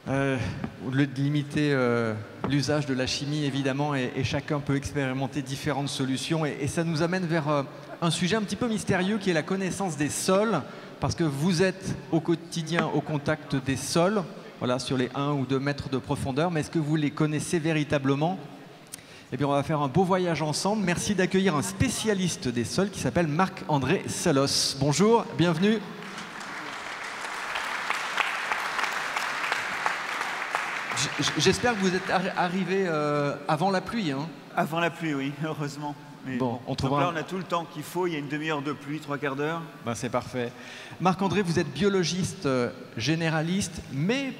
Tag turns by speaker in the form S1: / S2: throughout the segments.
S1: Euh, de limiter l'usage de la chimie, évidemment, et chacun peut expérimenter différentes solutions. Et ça nous amène vers un sujet un petit peu mystérieux qui est la connaissance des sols, parce que vous êtes au quotidien au contact des sols, voilà, sur les 1 ou 2 mètres de profondeur, mais est-ce que vous les connaissez véritablement? Eh bien, on va faire un beau voyage ensemble. Merci d'accueillir un spécialiste des sols qui s'appelle Marc-André Salos. Bonjour, bienvenue. J'espère que vous êtes arrivé avant la pluie. Hein.
S2: Avant la pluie, oui, heureusement. Mais
S1: bon, on
S2: donc là, on a tout le temps qu'il faut. Il y a une demi-heure de pluie, 3/4 d'heure.
S1: Ben, c'est parfait. Marc-André, vous êtes biologiste généraliste, mais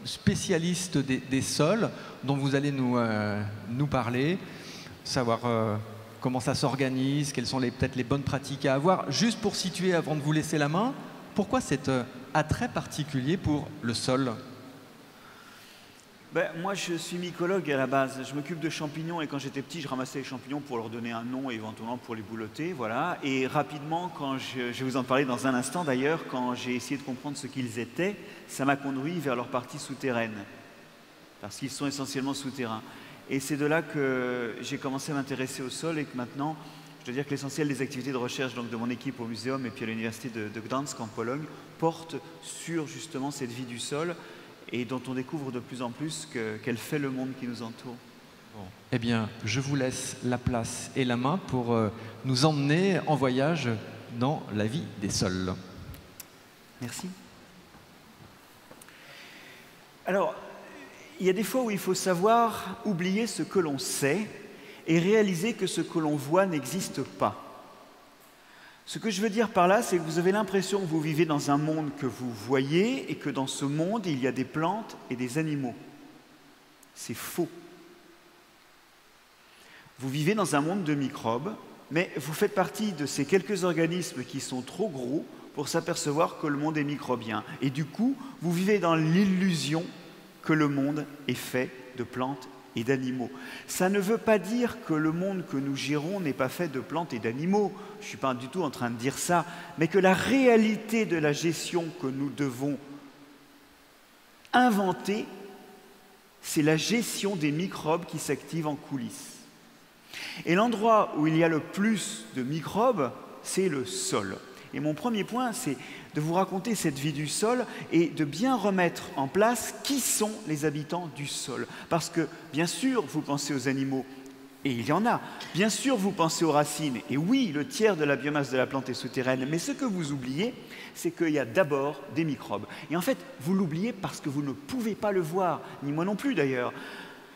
S1: spécialiste des sols, dont vous allez nous parler, savoir comment ça s'organise, quelles sont peut-être les bonnes pratiques à avoir. Juste pour situer, avant de vous laisser la main, pourquoi cet attrait particulier pour le sol?
S2: Ben, moi, je suis mycologue à la base. Je m'occupe de champignons et quand j'étais petit, je ramassais les champignons pour leur donner un nom et éventuellement pour les boulotter. Voilà. Et rapidement, je vais vous en parler dans un instant d'ailleurs, quand j'ai essayé de comprendre ce qu'ils étaient, ça m'a conduit vers leur partie souterraine. Parce qu'ils sont essentiellement souterrains. Et c'est de là que j'ai commencé à m'intéresser au sol et que maintenant, je dois dire que l'essentiel des activités de recherche donc, de mon équipe au muséum et puis à l'université de Gdańsk en Pologne porte sur justement cette vie du sol et dont on découvre de plus en plus qu'elle fait le monde qui nous entoure.
S1: Bon. Eh bien, je vous laisse la place et la main pour nous emmener en voyage dans la vie des sols.
S2: Merci. Alors, il y a des fois où il faut savoir oublier ce que l'on sait et réaliser que ce que l'on voit n'existe pas. Ce que je veux dire par là, c'est que vous avez l'impression que vous vivez dans un monde que vous voyez et que dans ce monde, il y a des plantes et des animaux. C'est faux. Vous vivez dans un monde de microbes, mais vous faites partie de ces quelques organismes qui sont trop gros pour s'apercevoir que le monde est microbien. Et du coup, vous vivez dans l'illusion que le monde est fait de plantes et d'animaux. Ça ne veut pas dire que le monde que nous gérons n'est pas fait de plantes et d'animaux. Je ne suis pas du tout en train de dire ça, mais que la réalité de la gestion que nous devons inventer, c'est la gestion des microbes qui s'activent en coulisses. Et l'endroit où il y a le plus de microbes, c'est le sol. Et mon premier point, c'est de vous raconter cette vie du sol et de bien remettre en place qui sont les habitants du sol. Parce que, bien sûr, vous pensez aux animaux, et il y en a. Bien sûr, vous pensez aux racines, et oui, le tiers de la biomasse de la plante est souterraine. Mais ce que vous oubliez, c'est qu'il y a d'abord des microbes. Et en fait, vous l'oubliez parce que vous ne pouvez pas le voir, ni moi non plus d'ailleurs.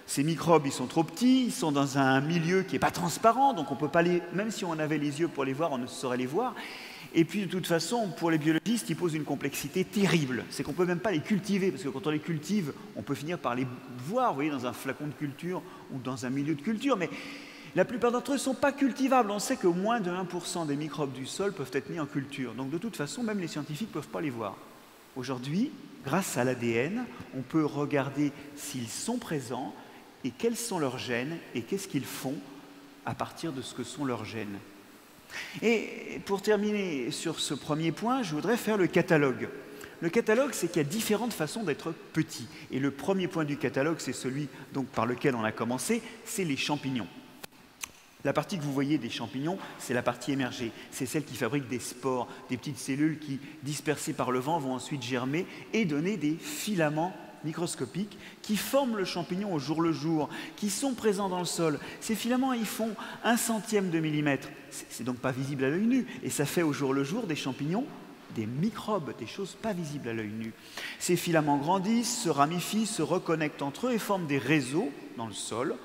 S2: Ces microbes, ils sont trop petits, ils sont dans un milieu qui n'est pas transparent, donc on ne peut pas les... Même si on avait les yeux pour les voir, on ne saurait les voir. Et puis, de toute façon, pour les biologistes, ils posent une complexité terrible. C'est qu'on ne peut même pas les cultiver, parce que quand on les cultive, on peut finir par les voir, vous voyez, dans un flacon de culture ou dans un milieu de culture. Mais la plupart d'entre eux ne sont pas cultivables. On sait que moins de 1% des microbes du sol peuvent être mis en culture. Donc, de toute façon, même les scientifiques ne peuvent pas les voir. Aujourd'hui, grâce à l'ADN, on peut regarder s'ils sont présents et quels sont leurs gènes et qu'est-ce qu'ils font à partir de ce que sont leurs gènes. Et pour terminer sur ce premier point, je voudrais faire le catalogue. Le catalogue, c'est qu'il y a différentes façons d'être petit. Et le premier point du catalogue, c'est celui donc, par lequel on a commencé, c'est les champignons. La partie que vous voyez des champignons, c'est la partie émergée. C'est celle qui fabrique des spores, des petites cellules qui, dispersées par le vent, vont ensuite germer et donner des filaments microscopiques qui forment le champignon au jour le jour, qui sont présents dans le sol. Ces filaments, ils font 1/100 de millimètre. C'est donc pas visible à l'œil nu. Et ça fait au jour le jour des champignons, des microbes, des choses pas visibles à l'œil nu. Ces filaments grandissent, se ramifient, se reconnectent entre eux et forment des réseaux dans le sol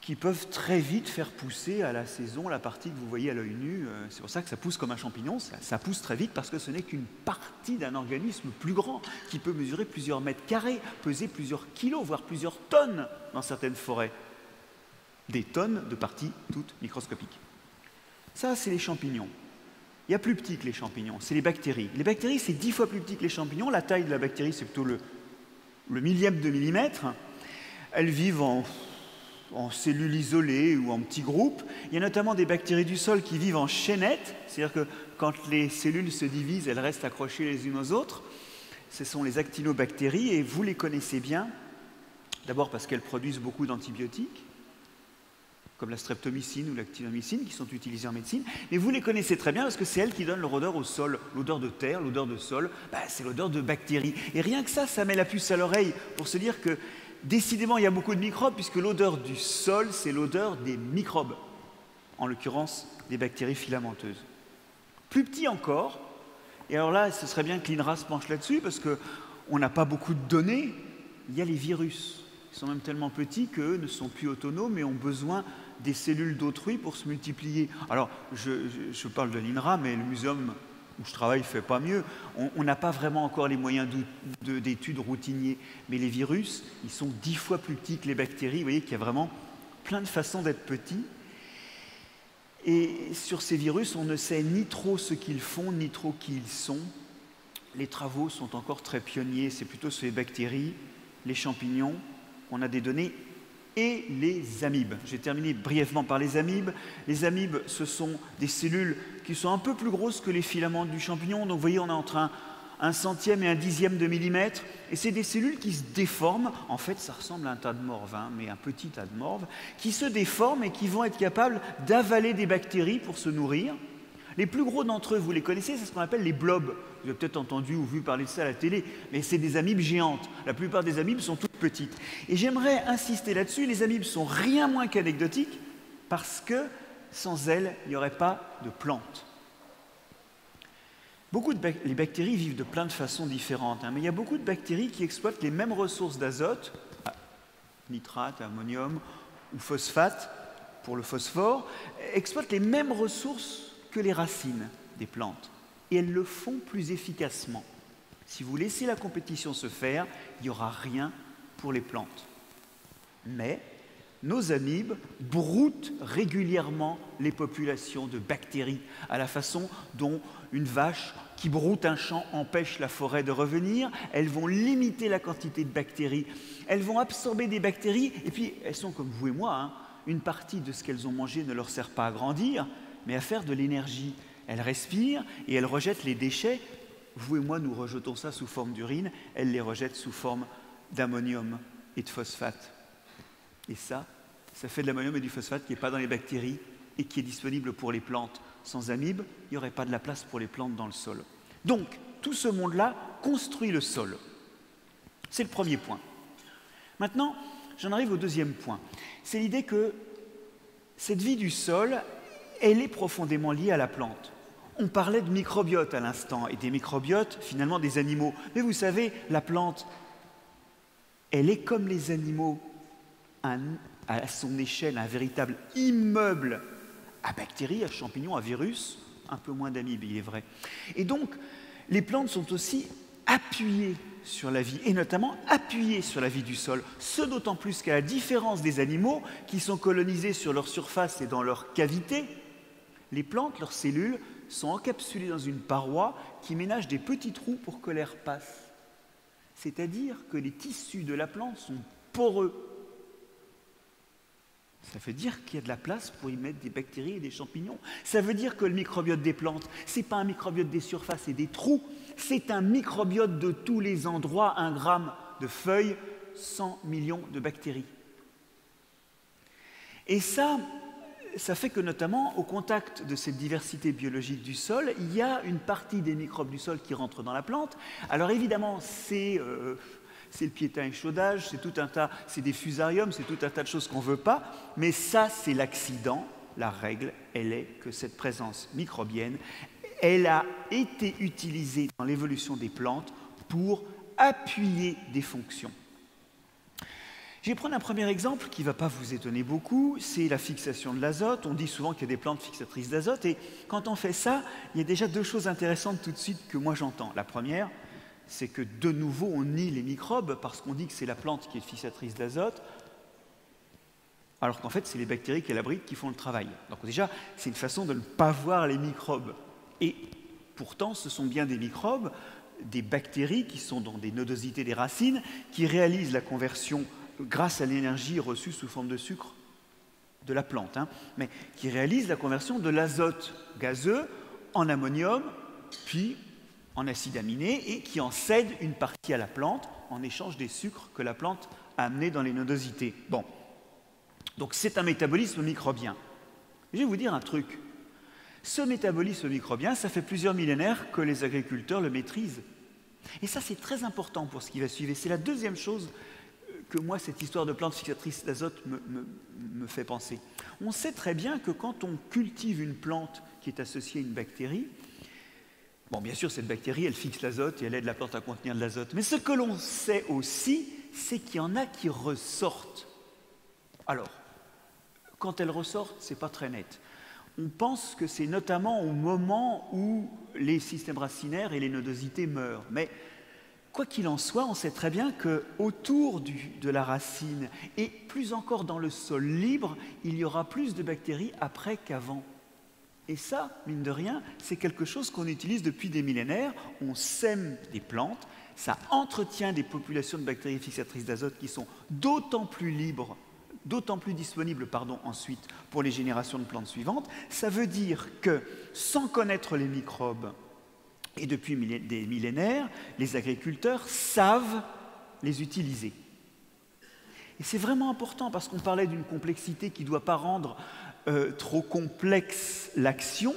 S2: qui peuvent très vite faire pousser à la saison la partie que vous voyez à l'œil nu. C'est pour ça que ça pousse comme un champignon, ça pousse très vite parce que ce n'est qu'une partie d'un organisme plus grand qui peut mesurer plusieurs mètres carrés, peser plusieurs kilos, voire plusieurs tonnes dans certaines forêts. Des tonnes de parties toutes microscopiques. Ça, c'est les champignons. Il y a plus petit que les champignons, c'est les bactéries. Les bactéries, c'est 10 fois plus petit que les champignons. La taille de la bactérie, c'est plutôt le millième de millimètre. Elles vivent en cellules isolées ou en petits groupes. Il y a notamment des bactéries du sol qui vivent en chaînettes, c'est-à-dire que quand les cellules se divisent, elles restent accrochées les unes aux autres. ce sont les actinobactéries, et vous les connaissez bien, d'abord parce qu'elles produisent beaucoup d'antibiotiques, comme la streptomycine ou l'actinomycine, qui sont utilisées en médecine, mais vous les connaissez très bien parce que c'est elles qui donnent leur odeur au sol. L'odeur de terre, l'odeur de sol, c'est l'odeur de bactéries. Et rien que ça met la puce à l'oreille pour se dire que, décidément, il y a beaucoup de microbes, puisque l'odeur du sol, c'est l'odeur des microbes, en l'occurrence des bactéries filamenteuses. Plus petit encore, et alors là, ce serait bien que l'INRA se penche là-dessus, parce qu'on n'a pas beaucoup de données, il y a les virus. Ils sont même tellement petits qu'eux ne sont plus autonomes et ont besoin des cellules d'autrui pour se multiplier. Alors, je parle de l'INRA, mais le muséum où je travaille ne fait pas mieux. On n'a pas vraiment encore les moyens d'études routiniers. Mais les virus, ils sont 10 fois plus petits que les bactéries. Vous voyez qu'il y a vraiment plein de façons d'être petits. Et sur ces virus, on ne sait ni trop ce qu'ils font, ni trop qui ils sont. Les travaux sont encore très pionniers. C'est plutôt sur les bactéries, les champignons, on a des données, et les amibes. J'ai terminé brièvement par les amibes. Les amibes, ce sont des cellules qui sont un peu plus grosses que les filaments du champignon. Donc vous voyez, on est entre un centième et un dixième de millimètre. Et c'est des cellules qui se déforment. En fait, ça ressemble à un tas de morve, mais un petit tas de morve, qui se déforment et qui vont être capables d'avaler des bactéries pour se nourrir. Les plus gros d'entre eux, vous les connaissez, c'est ce qu'on appelle les blobs. Vous avez peut-être entendu ou vu parler de ça à la télé, mais c'est des amibes géantes. La plupart des amibes sont toutes petites. Et j'aimerais insister là-dessus, les amibes sont rien moins qu'anecdotiques, parce que sans elles, il n'y aurait pas de plantes. Les bactéries vivent de plein de façons différentes, mais il y a beaucoup de bactéries qui exploitent les mêmes ressources d'azote, nitrate, ammonium ou phosphate, pour le phosphore, exploitent les mêmes ressources que les racines des plantes. Et elles le font plus efficacement. Si vous laissez la compétition se faire, il n'y aura rien pour les plantes. Mais nos amibes broutent régulièrement les populations de bactéries, à la façon dont une vache qui broute un champ empêche la forêt de revenir. Elles vont limiter la quantité de bactéries. Elles vont absorber des bactéries, et puis elles sont comme vous et moi, une partie de ce qu'elles ont mangé ne leur sert pas à grandir, mais à faire de l'énergie. Elles respirent et elles rejettent les déchets. Vous et moi, nous rejetons ça sous forme d'urine. Elles les rejettent sous forme d'ammonium et de phosphate. Et ça fait de l'ammonium et du phosphate qui n'est pas dans les bactéries et qui est disponible pour les plantes. Sans amibes, il n'y aurait pas de la place pour les plantes dans le sol. Donc, tout ce monde-là construit le sol. C'est le premier point. Maintenant, j'en arrive au deuxième point. C'est l'idée que cette vie du sol, elle est profondément liée à la plante. On parlait de microbiote à l'instant, et des microbiotes, finalement, des animaux. Mais vous savez, la plante, elle est comme les animaux, à son échelle, un véritable immeuble à bactéries, à champignons, à virus, un peu moins d'amibes, il est vrai. Et donc, les plantes sont aussi appuyées sur la vie, et notamment appuyées sur la vie du sol, ce d'autant plus qu'à la différence des animaux qui sont colonisés sur leur surface et dans leur cavité, les plantes, leurs cellules, sont encapsulées dans une paroi qui ménage des petits trous pour que l'air passe. C'est-à-dire que les tissus de la plante sont poreux. Ça veut dire qu'il y a de la place pour y mettre des bactéries et des champignons. Ça veut dire que le microbiote des plantes, ce n'est pas un microbiote des surfaces et des trous, c'est un microbiote de tous les endroits, 1 gramme de feuilles, 100 millions de bactéries. Et ça fait que notamment, au contact de cette diversité biologique du sol, il y a une partie des microbes du sol qui rentrent dans la plante. Alors évidemment, c'est le piétin échaudage, c'est tout un tas, c'est des fusariums, c'est tout un tas de choses qu'on ne veut pas, mais ça, c'est l'accident. La règle, elle est que cette présence microbienne, elle a été utilisée dans l'évolution des plantes pour appuyer des fonctions. Je vais prendre un premier exemple qui ne va pas vous étonner beaucoup, c'est la fixation de l'azote. On dit souvent qu'il y a des plantes fixatrices d'azote, et quand on fait ça, il y a déjà 2 choses intéressantes tout de suite que moi j'entends. La première, c'est que de nouveau on nie les microbes parce qu'on dit que c'est la plante qui est fixatrice d'azote, alors qu'en fait c'est les bactéries qu'elle abrite qui font le travail. Donc déjà, c'est une façon de ne pas voir les microbes. Et pourtant, ce sont bien des microbes, des bactéries qui sont dans des nodosités des racines, qui réalisent la conversion grâce à l'énergie reçue sous forme de sucre de la plante, mais qui réalise la conversion de l'azote gazeux en ammonium, puis en acides aminés et qui en cède une partie à la plante en échange des sucres que la plante a amenés dans les nodosités. Bon, donc c'est un métabolisme microbien. Je vais vous dire un truc. Ce métabolisme microbien, ça fait plusieurs millénaires que les agriculteurs le maîtrisent. Et ça, c'est très important pour ce qui va suivre. C'est la deuxième chose que moi, cette histoire de plantes fixatrices d'azote me fait penser. On sait très bien que quand on cultive une plante qui est associée à une bactérie, bon, bien sûr, cette bactérie, elle fixe l'azote et elle aide la plante à contenir de l'azote. Mais ce que l'on sait aussi, c'est qu'il y en a qui ressortent. Alors, quand elles ressortent, ce n'est pas très net. On pense que c'est notamment au moment où les systèmes racinaires et les nodosités meurent. Mais quoi qu'il en soit, on sait très bien qu'autour de la racine et plus encore dans le sol libre, il y aura plus de bactéries après qu'avant. Et ça, mine de rien, c'est quelque chose qu'on utilise depuis des millénaires. On sème des plantes, ça entretient des populations de bactéries fixatrices d'azote qui sont d'autant plus libres, d'autant plus disponibles ensuite pour les générations de plantes suivantes. Ça veut dire que, sans connaître les microbes, et depuis des millénaires, les agriculteurs savent les utiliser. Et c'est vraiment important parce qu'on parlait d'une complexité qui ne doit pas rendre trop complexe l'action.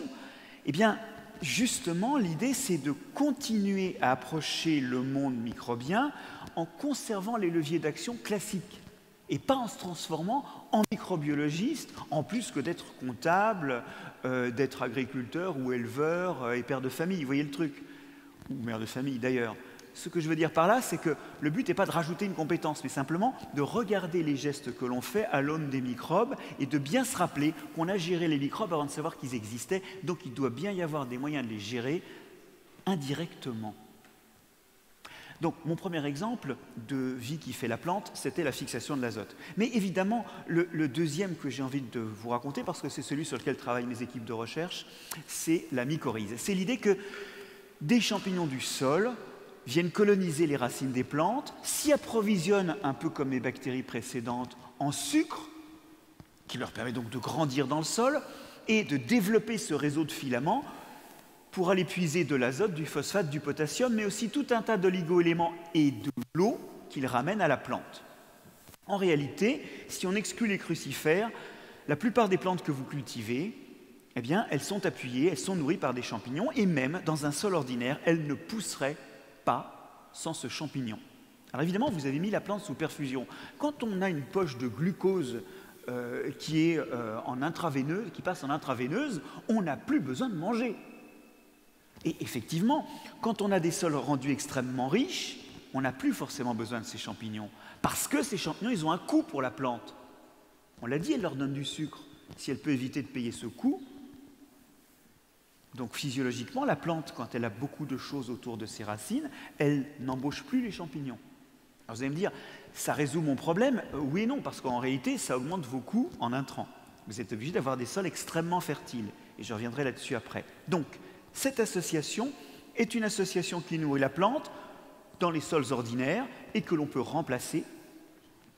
S2: Eh bien, justement, l'idée, c'est de continuer à approcher le monde microbien en conservant les leviers d'action classiques et pas en se transformant en microbiologiste, en plus que d'être comptable, d'être agriculteur ou éleveur et père de famille. Vous voyez le truc? Ou mère de famille, d'ailleurs. Ce que je veux dire par là, c'est que le but n'est pas de rajouter une compétence, mais simplement de regarder les gestes que l'on fait à l'aune des microbes et de bien se rappeler qu'on a géré les microbes avant de savoir qu'ils existaient. Donc il doit bien y avoir des moyens de les gérer indirectement. Donc, mon premier exemple de vie qui fait la plante, c'était la fixation de l'azote. Mais évidemment, le deuxième que j'ai envie de vous raconter, parce que c'est celui sur lequel travaillent mes équipes de recherche, c'est la mycorhize. C'est l'idée que des champignons du sol viennent coloniser les racines des plantes, s'y approvisionnent, un peu comme les bactéries précédentes, en sucre, qui leur permet donc de grandir dans le sol, et de développer ce réseau de filaments pour aller puiser de l'azote, du phosphate, du potassium, mais aussi tout un tas d'oligo-éléments et de l'eau qu'ils ramènent à la plante. En réalité, si on exclut les crucifères, la plupart des plantes que vous cultivez, eh bien, elles sont appuyées, elles sont nourries par des champignons, et même dans un sol ordinaire, elles ne pousseraient pas sans ce champignon. Alors évidemment, vous avez mis la plante sous perfusion. Quand on a une poche de glucose qui est en intraveineuse, qui passe en intraveineuse, on n'a plus besoin de manger. Et effectivement, quand on a des sols rendus extrêmement riches, on n'a plus forcément besoin de ces champignons. Parce que ces champignons, ils ont un coût pour la plante. On l'a dit, elle leur donne du sucre. Si elle peut éviter de payer ce coût, donc physiologiquement, la plante, quand elle a beaucoup de choses autour de ses racines, elle n'embauche plus les champignons. Alors vous allez me dire, ça résout mon problème? Oui et non, parce qu'en réalité, ça augmente vos coûts en intrants. Vous êtes obligé d'avoir des sols extrêmement fertiles. Et je reviendrai là-dessus après. Donc, cette association est une association qui nourrit la plante dans les sols ordinaires et que l'on peut remplacer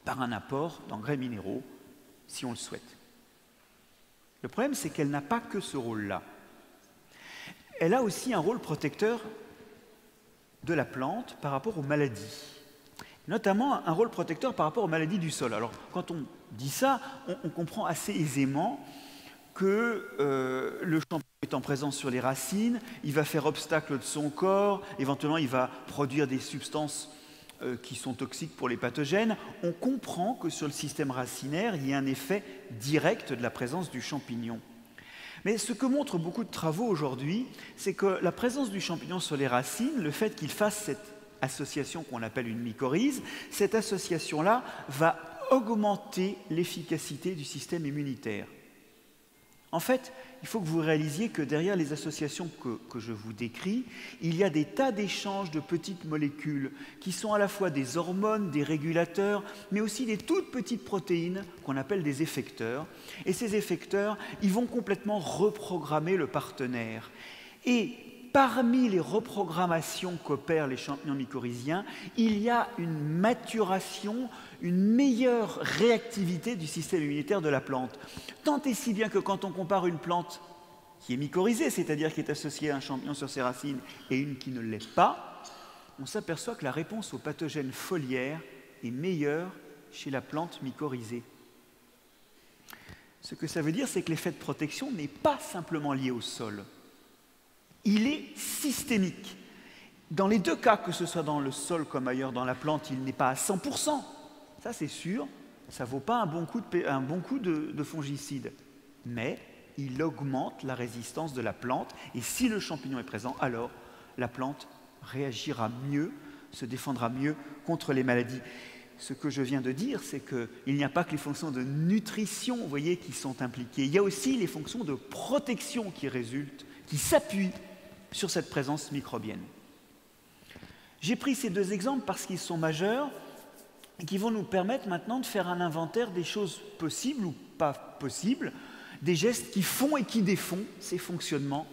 S2: par un apport d'engrais minéraux, si on le souhaite. Le problème, c'est qu'elle n'a pas que ce rôle-là. Elle a aussi un rôle protecteur de la plante par rapport aux maladies, notamment un rôle protecteur par rapport aux maladies du sol. Alors, quand on dit ça, on comprend assez aisément que le champignon étant présent sur les racines, il va faire obstacle de son corps, éventuellement il va produire des substances qui sont toxiques pour les pathogènes. On comprend que sur le système racinaire, il y a un effet direct de la présence du champignon. Mais ce que montrent beaucoup de travaux aujourd'hui, c'est que la présence du champignon sur les racines, le fait qu'il fasse cette association qu'on appelle une mycorhize, cette association-là va augmenter l'efficacité du système immunitaire. En fait, il faut que vous réalisiez que derrière les associations que je vous décris, il y a des tas d'échanges de petites molécules qui sont à la fois des hormones, des régulateurs, mais aussi des toutes petites protéines qu'on appelle des effecteurs. Et ces effecteurs, ils vont complètement reprogrammer le partenaire. Et parmi les reprogrammations qu'opèrent les champignons mycorhiziens, il y a une maturation, une meilleure réactivité du système immunitaire de la plante. Tant et si bien que quand on compare une plante qui est mycorhizée, c'est-à-dire qui est associée à un champignon sur ses racines, et une qui ne l'est pas, on s'aperçoit que la réponse aux pathogènes foliaires est meilleure chez la plante mycorhizée. Ce que ça veut dire, c'est que l'effet de protection n'est pas simplement lié au sol. Il est systémique. Dans les deux cas, que ce soit dans le sol comme ailleurs dans la plante, il n'est pas à 100%. Ça, c'est sûr, ça ne vaut pas un bon coup de fongicide. Mais il augmente la résistance de la plante. Et si le champignon est présent, alors la plante réagira mieux, se défendra mieux contre les maladies. Ce que je viens de dire, c'est qu'il n'y a pas que les fonctions de nutrition, vous voyez, qui sont impliquées. Il y a aussi les fonctions de protection qui résultent, qui s'appuient sur cette présence microbienne. J'ai pris ces deux exemples parce qu'ils sont majeurs et qui vont nous permettre maintenant de faire un inventaire des choses possibles ou pas possibles, des gestes qui font et qui défont ces fonctionnements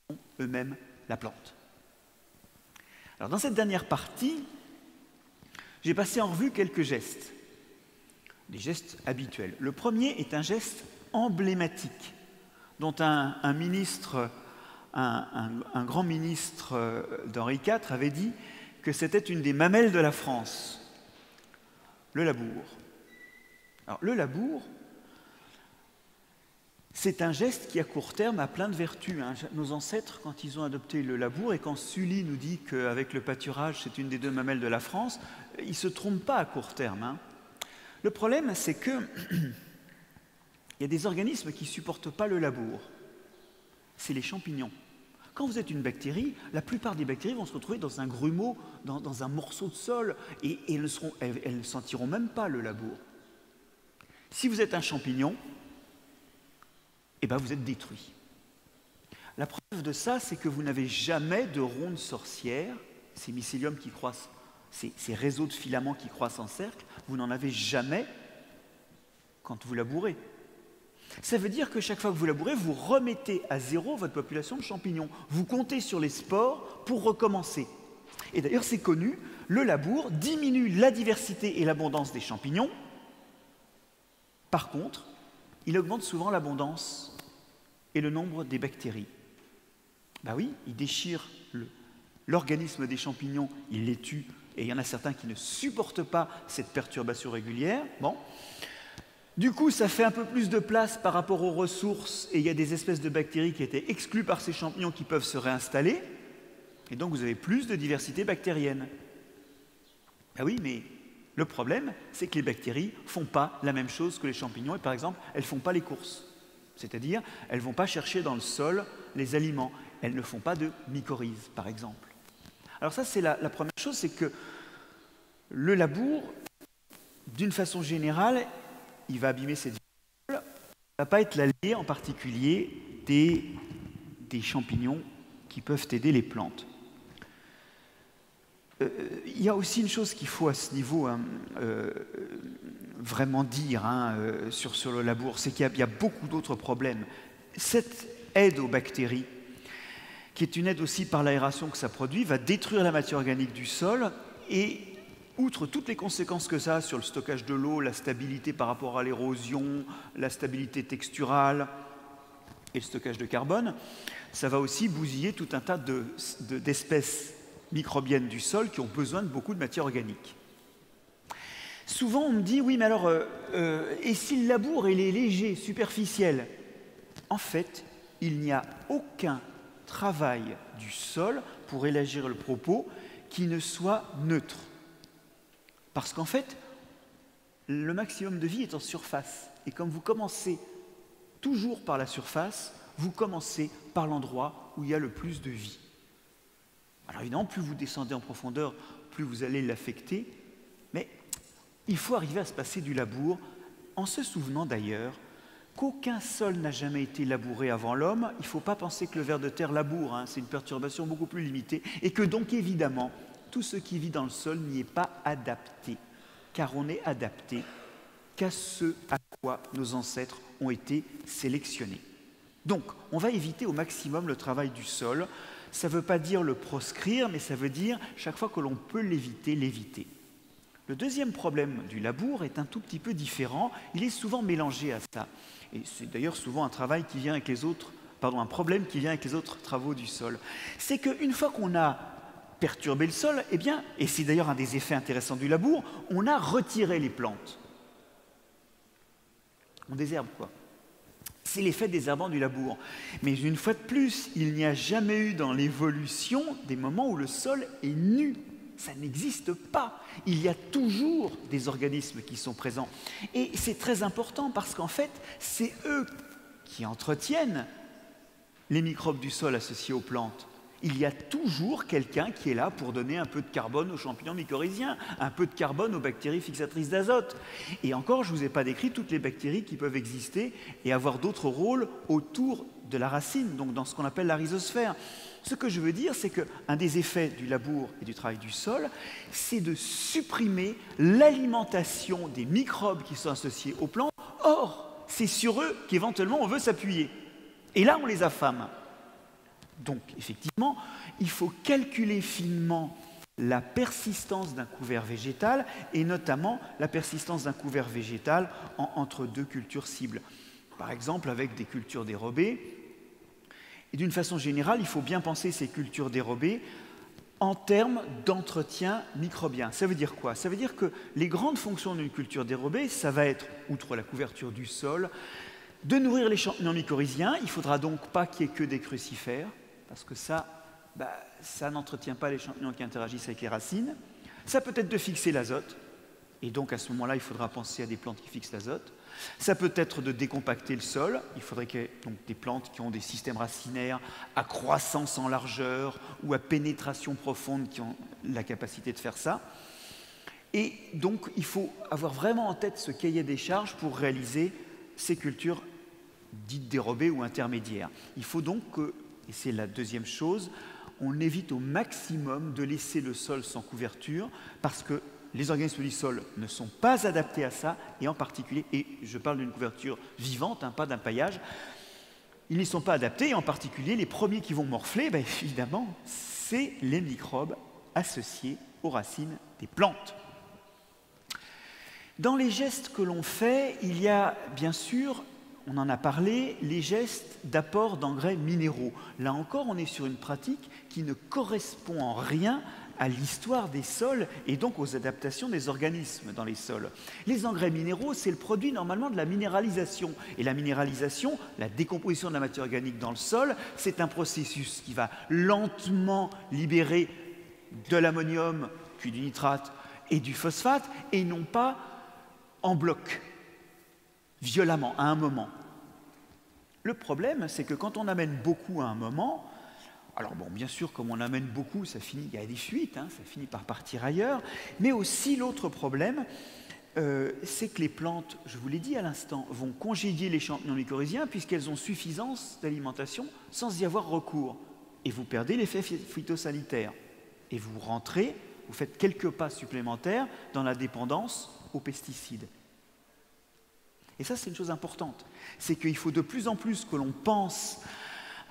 S2: qui font eux-mêmes la plante. Alors dans cette dernière partie, j'ai passé en revue quelques gestes, des gestes habituels. Le premier est un geste emblématique dont un grand ministre d'Henri IV avait dit que c'était une des mamelles de la France, le labour. Alors le labour, c'est un geste qui à court terme a plein de vertus. Nos ancêtres, quand ils ont adopté le labour, et quand Sully nous dit qu'avec le pâturage c'est une des deux mamelles de la France, ils ne se trompent pas à court terme. Le problème, c'est qu'il y a des organismes qui ne supportent pas le labour. C'est les champignons. Quand vous êtes une bactérie, la plupart des bactéries vont se retrouver dans un grumeau, dans un morceau de sol, et elles ne sentiront même pas le labour. Si vous êtes un champignon, eh bien vous êtes détruit. La preuve de ça, c'est que vous n'avez jamais de rondes sorcières, ces mycéliums qui croissent, ces réseaux de filaments qui croissent en cercle, vous n'en avez jamais quand vous labourez. Ça veut dire que chaque fois que vous labourez, vous remettez à zéro votre population de champignons. Vous comptez sur les spores pour recommencer. Et d'ailleurs, c'est connu, le labour diminue la diversité et l'abondance des champignons. Par contre, il augmente souvent l'abondance et le nombre des bactéries. Ben oui, il déchire l'organisme des champignons, il les tue, et il y en a certains qui ne supportent pas cette perturbation régulière. Bon. Du coup, ça fait un peu plus de place par rapport aux ressources, et il y a des espèces de bactéries qui étaient exclues par ces champignons qui peuvent se réinstaller, et donc vous avez plus de diversité bactérienne. Ben oui, mais le problème, c'est que les bactéries ne font pas la même chose que les champignons, et par exemple, elles ne font pas les courses. C'est-à-dire, elles ne vont pas chercher dans le sol les aliments. Elles ne font pas de mycorhizes, par exemple. Alors ça, c'est la première chose, c'est que le labour, d'une façon générale, il va abîmer cette vie. Il ne va pas être l'allié en particulier des champignons qui peuvent aider les plantes. Il y a aussi une chose qu'il faut à ce niveau vraiment dire sur le labour, c'est qu'il y a beaucoup d'autres problèmes. Cette aide aux bactéries, qui est une aide aussi par l'aération que ça produit, va détruire la matière organique du sol et, outre toutes les conséquences que ça a sur le stockage de l'eau, la stabilité par rapport à l'érosion, la stabilité texturale et le stockage de carbone, ça va aussi bousiller tout un tas d'espèces microbiennes du sol qui ont besoin de beaucoup de matière organique. Souvent, on me dit, oui, mais alors, et si le labour il est léger, superficiel? En fait, il n'y a aucun travail du sol, pour élargir le propos, qui ne soit neutre. Parce qu'en fait, le maximum de vie est en surface. Et comme vous commencez toujours par la surface, vous commencez par l'endroit où il y a le plus de vie. Alors évidemment, plus vous descendez en profondeur, plus vous allez l'affecter, mais il faut arriver à se passer du labour, en se souvenant d'ailleurs qu'aucun sol n'a jamais été labouré avant l'homme. Il ne faut pas penser que le ver de terre laboure, c'est une perturbation beaucoup plus limitée, et que donc évidemment, tout ce qui vit dans le sol n'y est pas adapté, car on n'est adapté qu'à ce à quoi nos ancêtres ont été sélectionnés. Donc, on va éviter au maximum le travail du sol. Ça ne veut pas dire le proscrire, mais ça veut dire, chaque fois que l'on peut l'éviter, l'éviter. Le deuxième problème du labour est un tout petit peu différent. Il est souvent mélangé à ça. Et c'est d'ailleurs souvent un travail qui vient avec les autres un problème qui vient avec les autres travaux du sol. C'est qu'une fois qu'on a perturbé le sol, eh bien, et c'est d'ailleurs un des effets intéressants du labour, on a retiré les plantes. On désherbe, quoi. C'est l'effet désherbant du labour. Mais une fois de plus, il n'y a jamais eu dans l'évolution des moments où le sol est nu. Ça n'existe pas. Il y a toujours des organismes qui sont présents. Et c'est très important parce qu'en fait, c'est eux qui entretiennent les microbes du sol associés aux plantes. Il y a toujours quelqu'un qui est là pour donner un peu de carbone aux champignons mycorhiziens, un peu de carbone aux bactéries fixatrices d'azote. Et encore, je ne vous ai pas décrit toutes les bactéries qui peuvent exister et avoir d'autres rôles autour de la racine, donc dans ce qu'on appelle la rhizosphère. Ce que je veux dire, c'est qu'un des effets du labour et du travail du sol, c'est de supprimer l'alimentation des microbes qui sont associés aux plantes. Or, c'est sur eux qu'éventuellement on veut s'appuyer. Et là, on les affame. Donc, effectivement, il faut calculer finement la persistance d'un couvert végétal et notamment la persistance d'un couvert végétal entre deux cultures cibles. Par exemple, avec des cultures dérobées. Et d'une façon générale, il faut bien penser ces cultures dérobées en termes d'entretien microbien. Ça veut dire quoi? Ça veut dire que les grandes fonctions d'une culture dérobée, ça va être, outre la couverture du sol, de nourrir les champignons mycorhiziens. Il ne faudra donc pas qu'il y ait que des crucifères, parce que ça n'entretient pas les champignons qui interagissent avec les racines. Ça peut être de fixer l'azote, et donc à ce moment-là, il faudra penser à des plantes qui fixent l'azote. Ça peut être de décompacter le sol. Il faudrait qu'il y ait donc des plantes qui ont des systèmes racinaires à croissance en largeur ou à pénétration profonde qui ont la capacité de faire ça. Et donc, il faut avoir vraiment en tête ce cahier des charges pour réaliser ces cultures dites dérobées ou intermédiaires. Il faut donc que, et c'est la deuxième chose, on évite au maximum de laisser le sol sans couverture parce que les organismes du sol ne sont pas adaptés à ça, et en particulier, et je parle d'une couverture vivante, pas d'un paillage, ils n'y sont pas adaptés, et en particulier, les premiers qui vont morfler, évidemment, c'est les microbes associés aux racines des plantes. Dans les gestes que l'on fait, il y a bien sûr, on en a parlé, les gestes d'apport d'engrais minéraux. Là encore, on est sur une pratique qui ne correspond en rien à l'histoire des sols et donc aux adaptations des organismes dans les sols. Les engrais minéraux, c'est le produit normalement de la minéralisation. Et la minéralisation, la décomposition de la matière organique dans le sol, c'est un processus qui va lentement libérer de l'ammonium, puis du nitrate et du phosphate, et non pas en bloc, violemment, à un moment. Le problème, c'est que quand on amène beaucoup à un moment, alors bon, bien sûr, comme on amène beaucoup, ça finit, il y a des fuites, ça finit par partir ailleurs. Mais aussi, l'autre problème, c'est que les plantes, je vous l'ai dit à l'instant, vont congédier les champignons mycorhiziens puisqu'elles ont suffisance d'alimentation sans y avoir recours. Et vous perdez l'effet phytosanitaire. Et vous rentrez, vous faites quelques pas supplémentaires dans la dépendance aux pesticides. Et ça, c'est une chose importante. C'est qu'il faut de plus en plus que l'on pense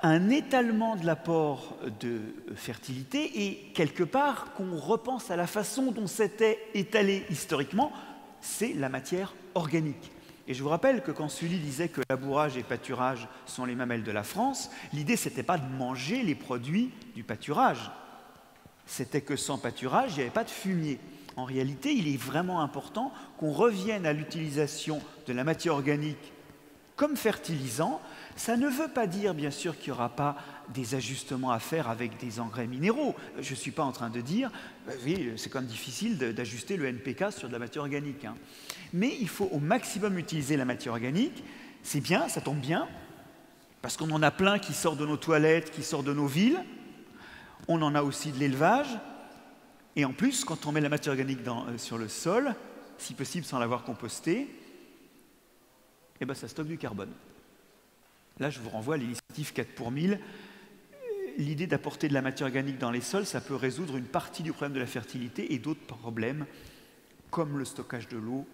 S2: un étalement de l'apport de fertilité et quelque part qu'on repense à la façon dont c'était étalé historiquement, c'est la matière organique. Et je vous rappelle que quand Sully disait que labourage et pâturage sont les mamelles de la France, l'idée c'était pas de manger les produits du pâturage, c'était que sans pâturage, il n'y avait pas de fumier. En réalité, il est vraiment important qu'on revienne à l'utilisation de la matière organique comme fertilisant. Ça ne veut pas dire, bien sûr, qu'il n'y aura pas des ajustements à faire avec des engrais minéraux. Je ne suis pas en train de dire, oui, c'est quand même difficile d'ajuster le NPK sur de la matière organique. Mais il faut au maximum utiliser la matière organique. C'est bien, ça tombe bien, parce qu'on en a plein qui sortent de nos toilettes, qui sortent de nos villes. On en a aussi de l'élevage. Et en plus, quand on met la matière organique sur le sol, si possible sans l'avoir compostée, ça stocke du carbone. Là, je vous renvoie à l'initiative 4 pour 1000. L'idée d'apporter de la matière organique dans les sols, ça peut résoudre une partie du problème de la fertilité et d'autres problèmes, comme le stockage de l'eau,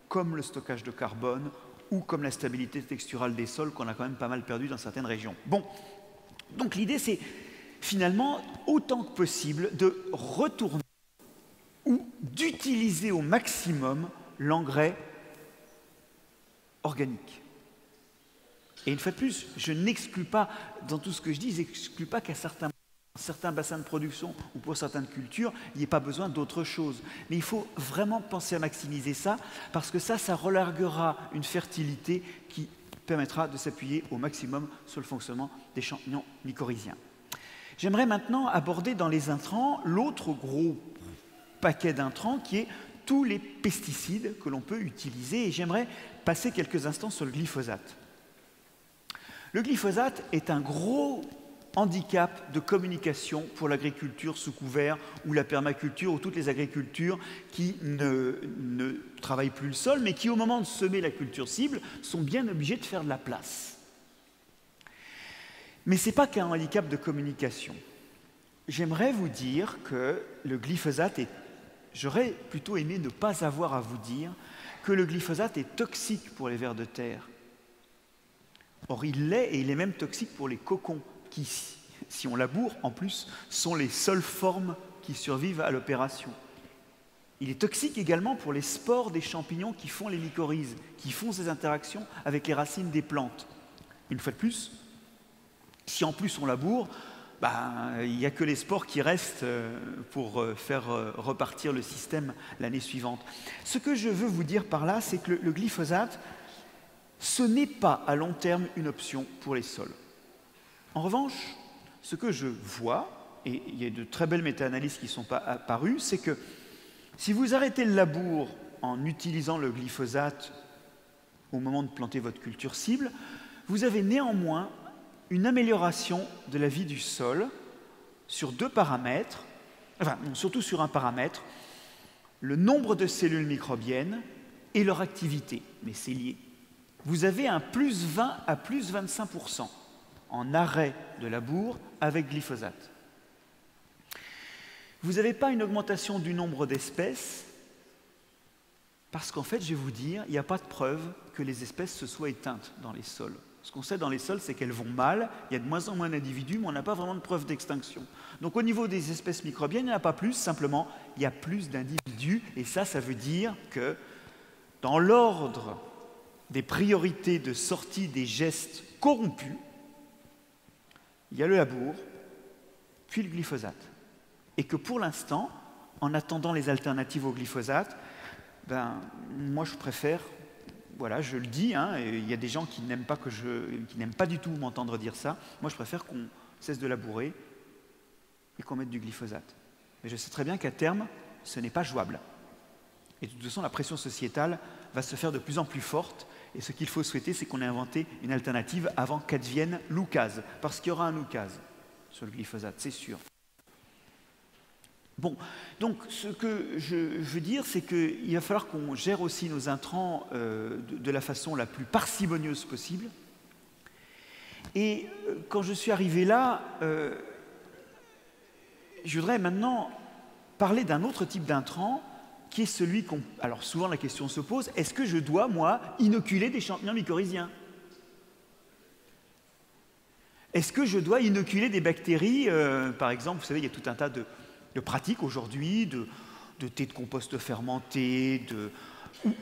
S2: comme le stockage de carbone, ou comme la stabilité texturale des sols qu'on a quand même pas mal perdu dans certaines régions. Bon, donc l'idée, c'est finalement, autant que possible, de retourner ou d'utiliser au maximum l'engrais organique. Et une fois de plus, je n'exclus pas, dans tout ce que je dis, je n'exclus pas qu'à certains bassins de production ou pour certaines cultures, il n'y ait pas besoin d'autre chose. Mais il faut vraiment penser à maximiser ça, parce que ça relarguera une fertilité qui permettra de s'appuyer au maximum sur le fonctionnement des champignons mycorhiziens. J'aimerais maintenant aborder dans les intrants l'autre gros paquet d'intrants qui est tous les pesticides que l'on peut utiliser, et j'aimerais passer quelques instants sur le glyphosate. Le glyphosate est un gros handicap de communication pour l'agriculture sous couvert ou la permaculture ou toutes les agricultures qui ne travaillent plus le sol, mais qui au moment de semer la culture cible sont bien obligés de faire de la place. Mais ce n'est pas qu'un handicap de communication. J'aimerais vous dire que le glyphosate j'aurais plutôt aimé ne pas avoir à vous dire que le glyphosate est toxique pour les vers de terre. Or, il l'est, et il est même toxique pour les cocons, qui, si on laboure, en plus, sont les seules formes qui survivent à l'opération. Il est toxique également pour les spores des champignons qui font les mycorhizes, qui font ces interactions avec les racines des plantes. Une fois de plus, si en plus on laboure, il n'y a que les spores qui restent pour faire repartir le système l'année suivante. Ce que je veux vous dire par là, c'est que le glyphosate, ce n'est pas à long terme une option pour les sols. En revanche, ce que je vois, et il y a de très belles méta-analyses qui sont apparues, c'est que si vous arrêtez le labour en utilisant le glyphosate au moment de planter votre culture cible, vous avez néanmoins une amélioration de la vie du sol sur deux paramètres, enfin surtout sur un paramètre, le nombre de cellules microbiennes et leur activité, mais c'est lié. Vous avez un plus 20 à plus 25% en arrêt de labour avec glyphosate. Vous n'avez pas une augmentation du nombre d'espèces parce qu'en fait, je vais vous dire, il n'y a pas de preuve que les espèces se soient éteintes dans les sols. Ce qu'on sait dans les sols, c'est qu'elles vont mal, il y a de moins en moins d'individus, mais on n'a pas vraiment de preuve d'extinction. Donc au niveau des espèces microbiennes, il n'y en a pas plus, simplement, il y a plus d'individus, et ça veut dire que dans l'ordre des priorités de sortie des gestes corrompus, il y a le labour, puis le glyphosate. Et que pour l'instant, en attendant les alternatives au glyphosate, moi je préfère, voilà, je le dis, il y a des gens qui n'aiment pas du tout m'entendre dire ça, moi je préfère qu'on cesse de labourer et qu'on mette du glyphosate. Mais je sais très bien qu'à terme, ce n'est pas jouable. Et de toute façon, la pression sociétale va se faire de plus en plus forte. Et ce qu'il faut souhaiter, c'est qu'on ait inventé une alternative avant qu'advienne l'oukase. Parce qu'il y aura un oukase sur le glyphosate, c'est sûr. Bon, donc ce que je veux dire, c'est qu'il va falloir qu'on gère aussi nos intrants de la façon la plus parcimonieuse possible. Et quand je suis arrivé là, je voudrais maintenant parler d'un autre type d'intrant qui est celui qu'on... Alors souvent la question se pose, est-ce que je dois, moi, inoculer des champignons mycorhiziens? Est-ce que je dois inoculer des bactéries par exemple, vous savez, il y a tout un tas de pratiques aujourd'hui, de thé de compost fermenté,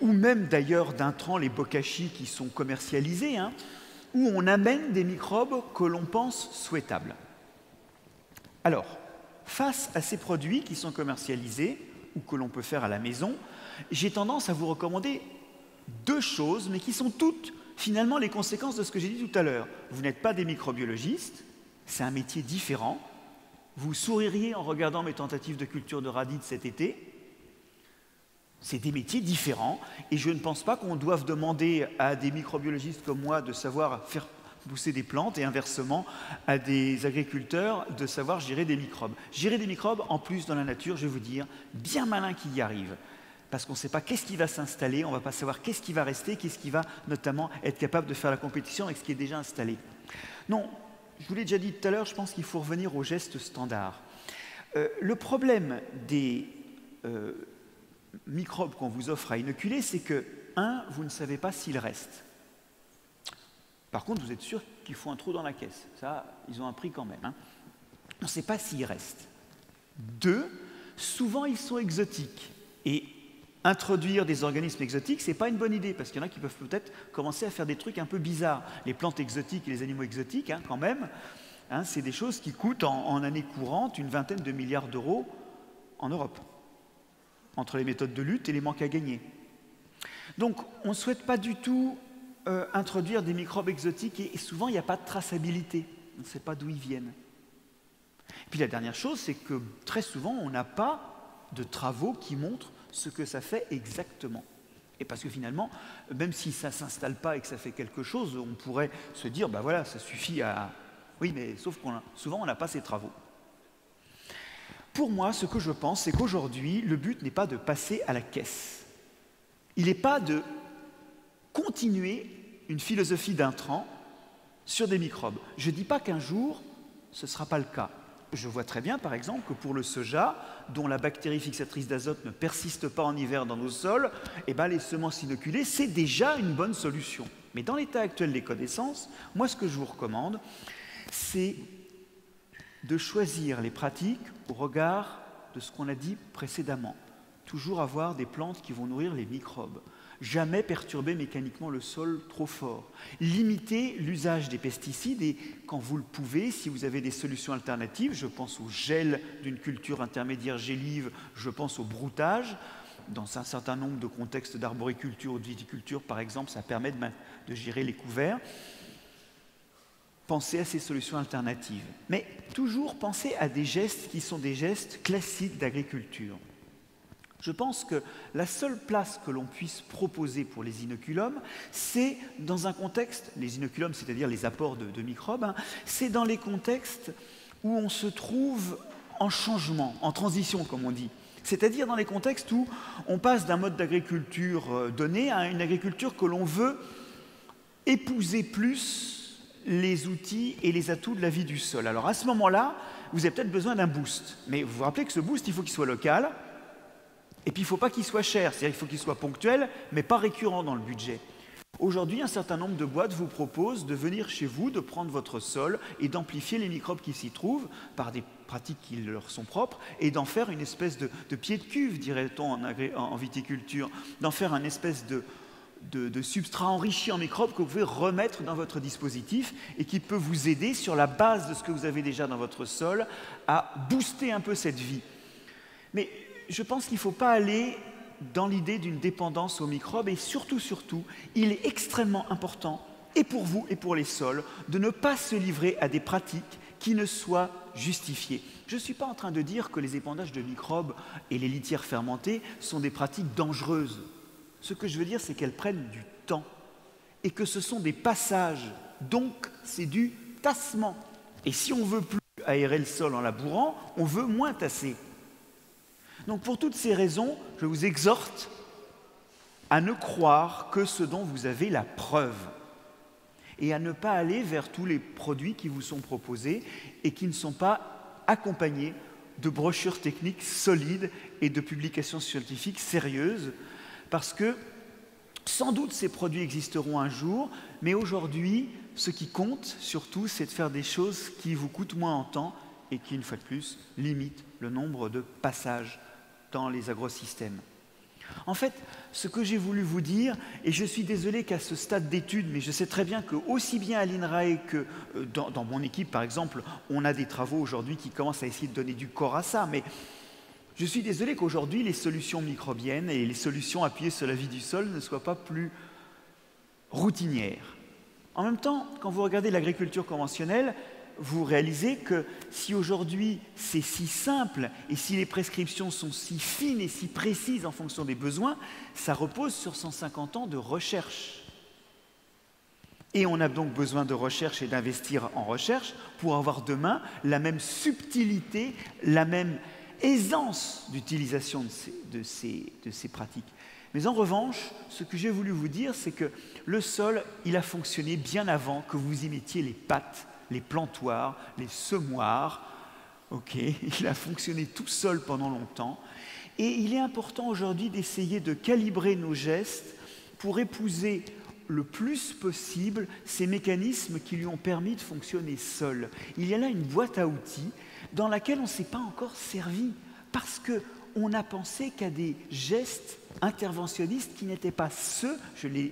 S2: ou même d'ailleurs d'intrants, les bokashi qui sont commercialisés, où on amène des microbes que l'on pense souhaitables. Alors, face à ces produits qui sont commercialisés, ou que l'on peut faire à la maison, j'ai tendance à vous recommander deux choses, mais qui sont toutes finalement les conséquences de ce que j'ai dit tout à l'heure. Vous n'êtes pas des microbiologistes, c'est un métier différent. Vous souririez en regardant mes tentatives de culture de radis de cet été. C'est des métiers différents, et je ne pense pas qu'on doive demander à des microbiologistes comme moi de savoir faire pousser des plantes et inversement à des agriculteurs de savoir gérer des microbes. Gérer des microbes, en plus dans la nature, je vais vous dire, bien malin qui y arrive. Parce qu'on ne sait pas qu'est-ce qui va s'installer, on ne va pas savoir qu'est-ce qui va rester, qu'est-ce qui va notamment être capable de faire la compétition avec ce qui est déjà installé. Non, je vous l'ai déjà dit tout à l'heure, je pense qu'il faut revenir aux gestes standards. Le problème des microbes qu'on vous offre à inoculer, c'est que, vous ne savez pas s'ils restent. Par contre, vous êtes sûr qu'il faut un trou dans la caisse. Ça, ils ont un prix quand même. On ne sait pas s'ils restent. 2, souvent ils sont exotiques. Et introduire des organismes exotiques, ce n'est pas une bonne idée, parce qu'il y en a qui peuvent peut-être commencer à faire des trucs un peu bizarres. Les plantes exotiques et les animaux exotiques, quand même, c'est des choses qui coûtent en année courante une vingtaine de milliards d'euros en Europe, entre les méthodes de lutte et les manques à gagner. Donc, on ne souhaite pas du tout introduire des microbes exotiques, et souvent, il n'y a pas de traçabilité. On ne sait pas d'où ils viennent. Et puis la dernière chose, c'est que très souvent, on n'a pas de travaux qui montrent ce que ça fait exactement. Et parce que finalement, même si ça ne s'installe pas et que ça fait quelque chose, on pourrait se dire, ben voilà, ça suffit à... Oui, mais sauf que souvent, on n'a pas ces travaux. Pour moi, ce que je pense, c'est qu'aujourd'hui, le but n'est pas de passer à la caisse. Il n'est pas de continuer une philosophie d'intrants sur des microbes. Je ne dis pas qu'un jour, ce ne sera pas le cas. Je vois très bien, par exemple, que pour le soja, dont la bactérie fixatrice d'azote ne persiste pas en hiver dans nos sols, les semences inoculées, c'est déjà une bonne solution. Mais dans l'état actuel des connaissances, moi, ce que je vous recommande, c'est de choisir les pratiques au regard de ce qu'on a dit précédemment. Toujours avoir des plantes qui vont nourrir les microbes. Jamais perturber mécaniquement le sol trop fort. Limiter l'usage des pesticides et, quand vous le pouvez, si vous avez des solutions alternatives, je pense au gel d'une culture intermédiaire gélive, je pense au broutage. Dans un certain nombre de contextes d'arboriculture ou de viticulture, par exemple, ça permet de gérer les couverts. Pensez à ces solutions alternatives. Mais toujours pensez à des gestes qui sont des gestes classiques d'agriculture. Je pense que la seule place que l'on puisse proposer pour les inoculums, c'est dans un contexte, les inoculums, c'est-à-dire les apports de microbes, c'est dans les contextes où on se trouve en changement, en transition, comme on dit. C'est-à-dire dans les contextes où on passe d'un mode d'agriculture donné à une agriculture que l'on veut épouser plus les outils et les atouts de la vie du sol. Alors à ce moment-là, vous avez peut-être besoin d'un boost. Mais vous vous rappelez que ce boost, il faut qu'il soit local. Et puis, il ne faut pas qu'il soit cher, c'est-à-dire qu'il faut qu'il soit ponctuel, mais pas récurrent dans le budget. Aujourd'hui, un certain nombre de boîtes vous proposent de venir chez vous, de prendre votre sol et d'amplifier les microbes qui s'y trouvent par des pratiques qui leur sont propres et d'en faire une espèce de pied de cuve, dirait-on en viticulture, d'en faire une espèce de substrat enrichi en microbes que vous pouvez remettre dans votre dispositif et qui peut vous aider, sur la base de ce que vous avez déjà dans votre sol, à booster un peu cette vie. Mais je pense qu'il ne faut pas aller dans l'idée d'une dépendance aux microbes et surtout, il est extrêmement important, et pour vous et pour les sols, de ne pas se livrer à des pratiques qui ne soient justifiées. Je ne suis pas en train de dire que les épandages de microbes et les litières fermentées sont des pratiques dangereuses. Ce que je veux dire, c'est qu'elles prennent du temps et que ce sont des passages, donc c'est du tassement. Et si on ne veut plus aérer le sol en labourant, on veut moins tasser. Donc pour toutes ces raisons, je vous exhorte à ne croire que ce dont vous avez la preuve et à ne pas aller vers tous les produits qui vous sont proposés et qui ne sont pas accompagnés de brochures techniques solides et de publications scientifiques sérieuses, parce que sans doute ces produits existeront un jour, mais aujourd'hui, ce qui compte surtout, c'est de faire des choses qui vous coûtent moins en temps et qui, une fois de plus, limitent le nombre de passages dans les agrosystèmes. En fait, ce que j'ai voulu vous dire, et je suis désolé qu'à ce stade d'étude, mais je sais très bien que aussi bien à l'INRAE que dans mon équipe, par exemple, on a des travaux aujourd'hui qui commencent à essayer de donner du corps à ça, mais je suis désolé qu'aujourd'hui, les solutions microbiennes et les solutions appuyées sur la vie du sol ne soient pas plus routinières. En même temps, quand vous regardez l'agriculture conventionnelle, vous réalisez que si aujourd'hui c'est si simple et si les prescriptions sont si fines et si précises en fonction des besoins, ça repose sur 150 ans de recherche. Et on a donc besoin de recherche et d'investir en recherche pour avoir demain la même subtilité, la même aisance d'utilisation de ces pratiques. Mais en revanche, ce que j'ai voulu vous dire, c'est que le sol, il a fonctionné bien avant que vous y mettiez les pattes, les plantoirs, les semoirs. Ok, il a fonctionné tout seul pendant longtemps. Et il est important aujourd'hui d'essayer de calibrer nos gestes pour épouser le plus possible ces mécanismes qui lui ont permis de fonctionner seul. Il y a là une boîte à outils dans laquelle on ne s'est pas encore servi, parce on a pensé qu'à des gestes interventionnistes qui n'étaient pas ceux, je l'ai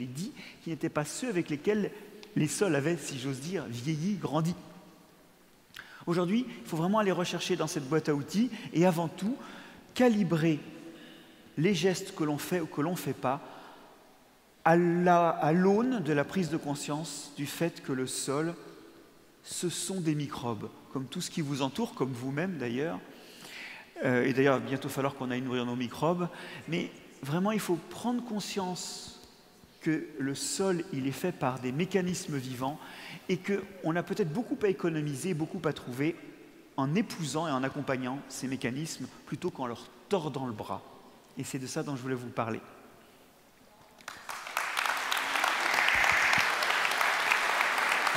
S2: dit, qui n'étaient pas ceux avec lesquels les sols avaient, si j'ose dire, vieilli, grandi. Aujourd'hui, il faut vraiment aller rechercher dans cette boîte à outils et avant tout, calibrer les gestes que l'on fait ou que l'on ne fait pas à l'aune de la prise de conscience du fait que le sol, ce sont des microbes, comme tout ce qui vous entoure, comme vous-même d'ailleurs. Et d'ailleurs, il va bientôt falloir qu'on aille nourrir nos microbes. Mais vraiment, il faut prendre conscience que le sol, il est fait par des mécanismes vivants et qu'on a peut-être beaucoup à économiser, beaucoup à trouver en épousant et en accompagnant ces mécanismes plutôt qu'en leur tordant le bras. Et c'est de ça dont je voulais vous parler.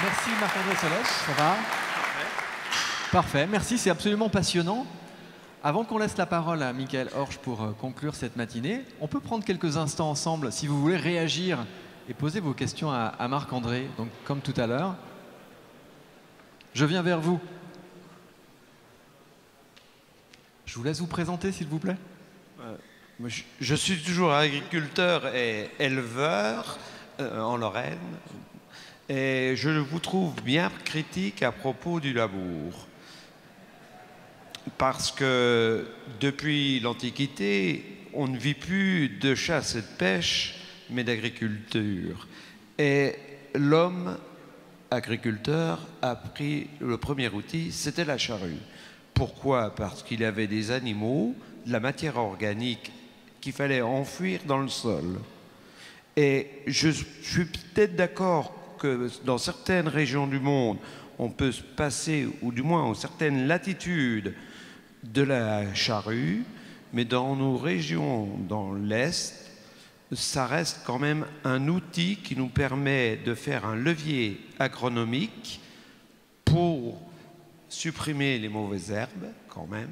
S1: Merci Marc-André Solos, ça va? Parfait, merci, c'est absolument passionnant. Avant qu'on laisse la parole à Michael Horsch pour conclure cette matinée, on peut prendre quelques instants ensemble, si vous voulez réagir et poser vos questions à Marc-André, donc comme tout à l'heure. Je viens vers vous. Je vous laisse vous présenter, s'il vous plaît.
S3: Je suis toujours agriculteur et éleveur en Lorraine. Et je vous trouve bien critique à propos du labour. Parce que depuis l'Antiquité, on ne vit plus de chasse et de pêche, mais d'agriculture. Et l'homme agriculteur a pris le premier outil, c'était la charrue. Pourquoi? Parce qu'il avait des animaux, de la matière organique qu'il fallait enfouir dans le sol. Et je suis peut-être d'accord que dans certaines régions du monde, on peut se passer, ou du moins en certaines latitudes, de la charrue, mais dans nos régions, dans l'Est, ça reste quand même un outil qui nous permet de faire un levier agronomique pour supprimer les mauvaises herbes, quand même,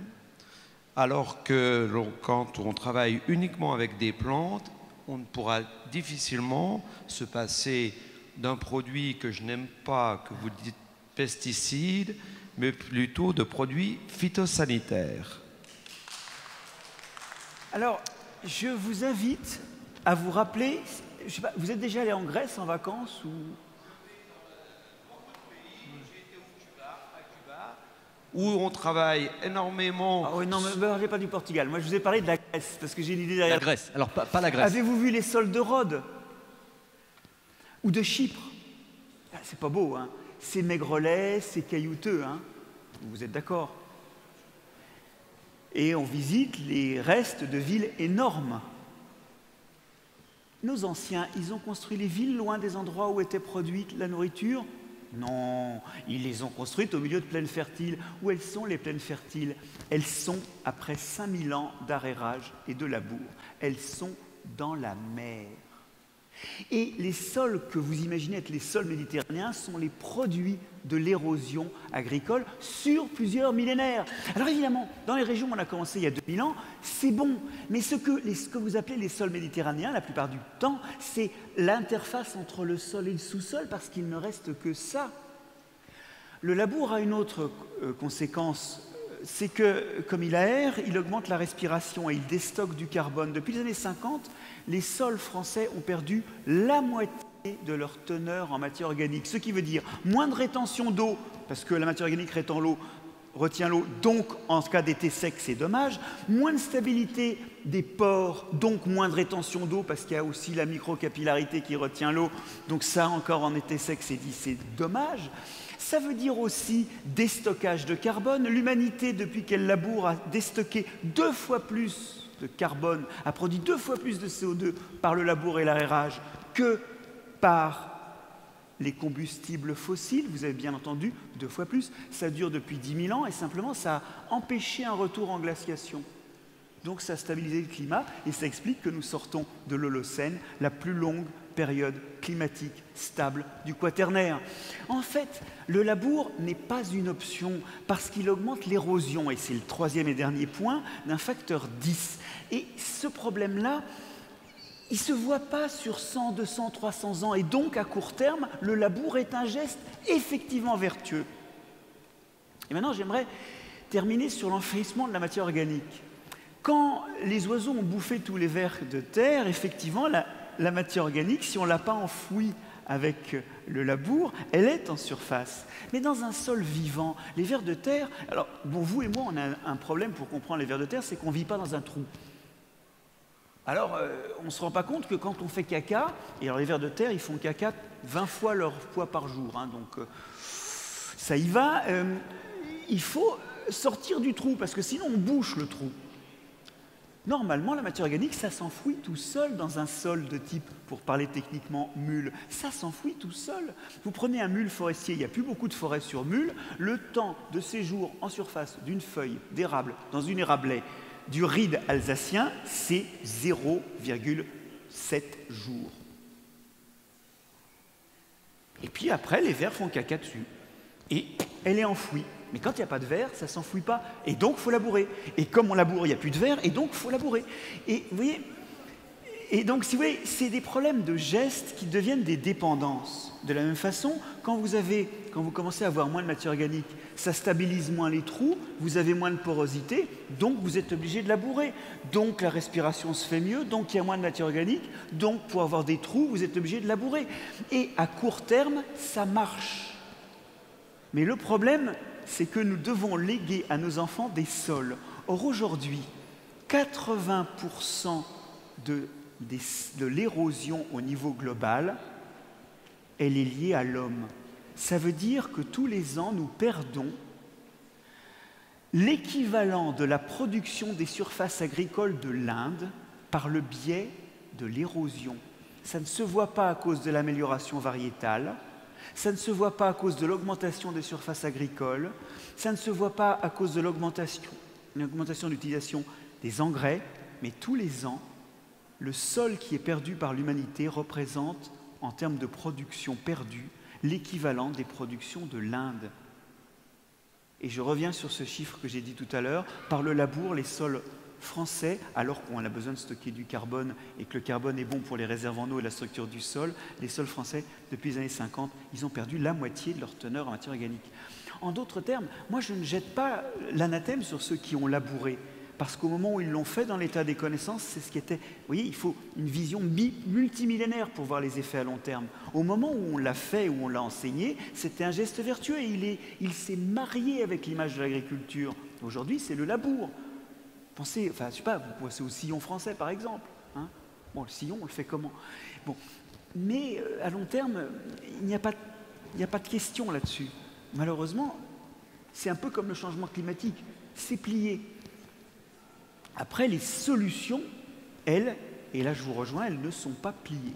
S3: alors que quand on travaille uniquement avec des plantes, on pourra difficilement se passer d'un produit que je n'aime pas, que vous dites pesticide, mais plutôt de produits phytosanitaires.
S2: Alors, je vous invite à vous rappeler, je sais pas, vous êtes déjà allé en Grèce en vacances ou...
S3: Où on travaille énormément...
S2: Ah oui, non, mais ne parlez pas du Portugal. Moi, je vous ai parlé de la Grèce, parce que j'ai une idée derrière...
S1: La Grèce, alors pas la Grèce.
S2: Avez-vous vu les sols de Rhodes? Ou de Chypre? Ah, c'est pas beau, hein? C'est maigrelet, c'est caillouteux, hein? Vous êtes d'accord? Et on visite les restes de villes énormes. Nos anciens, ils ont construit les villes loin des endroits où était produite la nourriture? Non, ils les ont construites au milieu de plaines fertiles. Où elles sont, les plaines fertiles? Elles sont après 5000 ans d'arrérage et de labour. Elles sont dans la mer. Et les sols que vous imaginez être les sols méditerranéens sont les produits de l'érosion agricole sur plusieurs millénaires. Alors évidemment, dans les régions où on a commencé il y a 2000 ans, c'est bon. Mais ce que vous appelez les sols méditerranéens, la plupart du temps, c'est l'interface entre le sol et le sous-sol, parce qu'il ne reste que ça. Le labour a une autre conséquence, c'est que, comme il aère, il augmente la respiration et il déstocke du carbone. Depuis les années 50, les sols français ont perdu la moitié de leur teneur en matière organique. Ce qui veut dire moins de rétention d'eau, parce que la matière organique retient l'eau, donc en cas d'été sec, c'est dommage. Moins de stabilité des pores, donc moins de rétention d'eau, parce qu'il y a aussi la microcapillarité qui retient l'eau. Donc ça, encore en été sec, c'est dommage. Ça veut dire aussi déstockage de carbone. L'humanité, depuis qu'elle laboure, a déstocké 2 fois plus de carbone, a produit 2 fois plus de CO2 par le labour et l'arrérage que par les combustibles fossiles. Vous avez bien entendu, 2 fois plus. Ça dure depuis 10 000 ans et simplement ça a empêché un retour en glaciation. Donc ça a stabilisé le climat et ça explique que nous sortons de l'Holocène, la plus longue période climatique stable du Quaternaire. En fait, le labour n'est pas une option parce qu'il augmente l'érosion, et c'est le 3e et dernier point, d'un facteur 10. Et ce problème-là, il ne se voit pas sur 100, 200, 300 ans, et donc à court terme, le labour est un geste effectivement vertueux. Et maintenant, j'aimerais terminer sur l'enfouissement de la matière organique. Quand les oiseaux ont bouffé tous les vers de terre, effectivement, la matière organique, si on ne l'a pas enfouie avec le labour, elle est en surface. Mais dans un sol vivant, les vers de terre... Alors, bon, vous et moi, on a un problème pour comprendre les vers de terre, c'est qu'on ne vit pas dans un trou. Alors, on ne se rend pas compte que quand on fait caca, et alors les vers de terre, ils font caca 20 fois leur poids par jour, hein, donc ça y va. Il faut sortir du trou, parce que sinon on bouche le trou. Normalement, la matière organique, ça s'enfouit tout seul dans un sol de type, pour parler techniquement, mule. Ça s'enfouit tout seul. Vous prenez un mule forestier, il n'y a plus beaucoup de forêt sur mule, le temps de séjour en surface d'une feuille d'érable dans une érablée du ride alsacien, c'est 0,7 jours. Et puis après, les vers font caca dessus. Et elle est enfouie. Mais quand il n'y a pas de verre, ça ne s'enfouit pas. Et donc, il faut labourer. Et comme on laboure, il n'y a plus de verre, et donc, il faut labourer. Et vous voyez, et donc, si vous voyez, c'est des problèmes de gestes qui deviennent des dépendances. De la même façon, quand vous commencez à avoir moins de matière organique, ça stabilise moins les trous, vous avez moins de porosité, donc vous êtes obligé de labourer. Donc, la respiration se fait mieux, donc il y a moins de matière organique, donc pour avoir des trous, vous êtes obligé de labourer. Et à court terme, ça marche. Mais le problème, c'est que nous devons léguer à nos enfants des sols. Or, aujourd'hui, 80% de l'érosion au niveau global, elle est liée à l'homme. Ça veut dire que tous les ans, nous perdons l'équivalent de la production des surfaces agricoles de l'Inde par le biais de l'érosion. Ça ne se voit pas à cause de l'amélioration variétale, ça ne se voit pas à cause de l'augmentation des surfaces agricoles, ça ne se voit pas à cause de l'augmentation d'utilisation des engrais, mais tous les ans, le sol qui est perdu par l'humanité représente, en termes de production perdue, l'équivalent des productions de l'Inde. Et je reviens sur ce chiffre que j'ai dit tout à l'heure, par le labour, les sols français, alors qu'on a besoin de stocker du carbone et que le carbone est bon pour les réserves en eau et la structure du sol, les sols français, depuis les années 50, ils ont perdu la moitié de leur teneur en matière organique. En d'autres termes, moi je ne jette pas l'anathème sur ceux qui ont labouré, parce qu'au moment où ils l'ont fait dans l'état des connaissances, c'est ce qui était... Vous voyez, il faut une vision multimillénaire pour voir les effets à long terme. Au moment où on l'a fait, où on l'a enseigné, c'était un geste vertueux et il s'est marié avec l'image de l'agriculture. Aujourd'hui, c'est le labour. Pensez, enfin, je sais pas, vous pensez au sillon français, par exemple. Hein, bon, le sillon, on le fait comment? Bon, mais à long terme, il n'y a pas de question là-dessus. Malheureusement, c'est un peu comme le changement climatique. C'est plié. Après, les solutions, elles, et là je vous rejoins, elles ne sont pas pliées.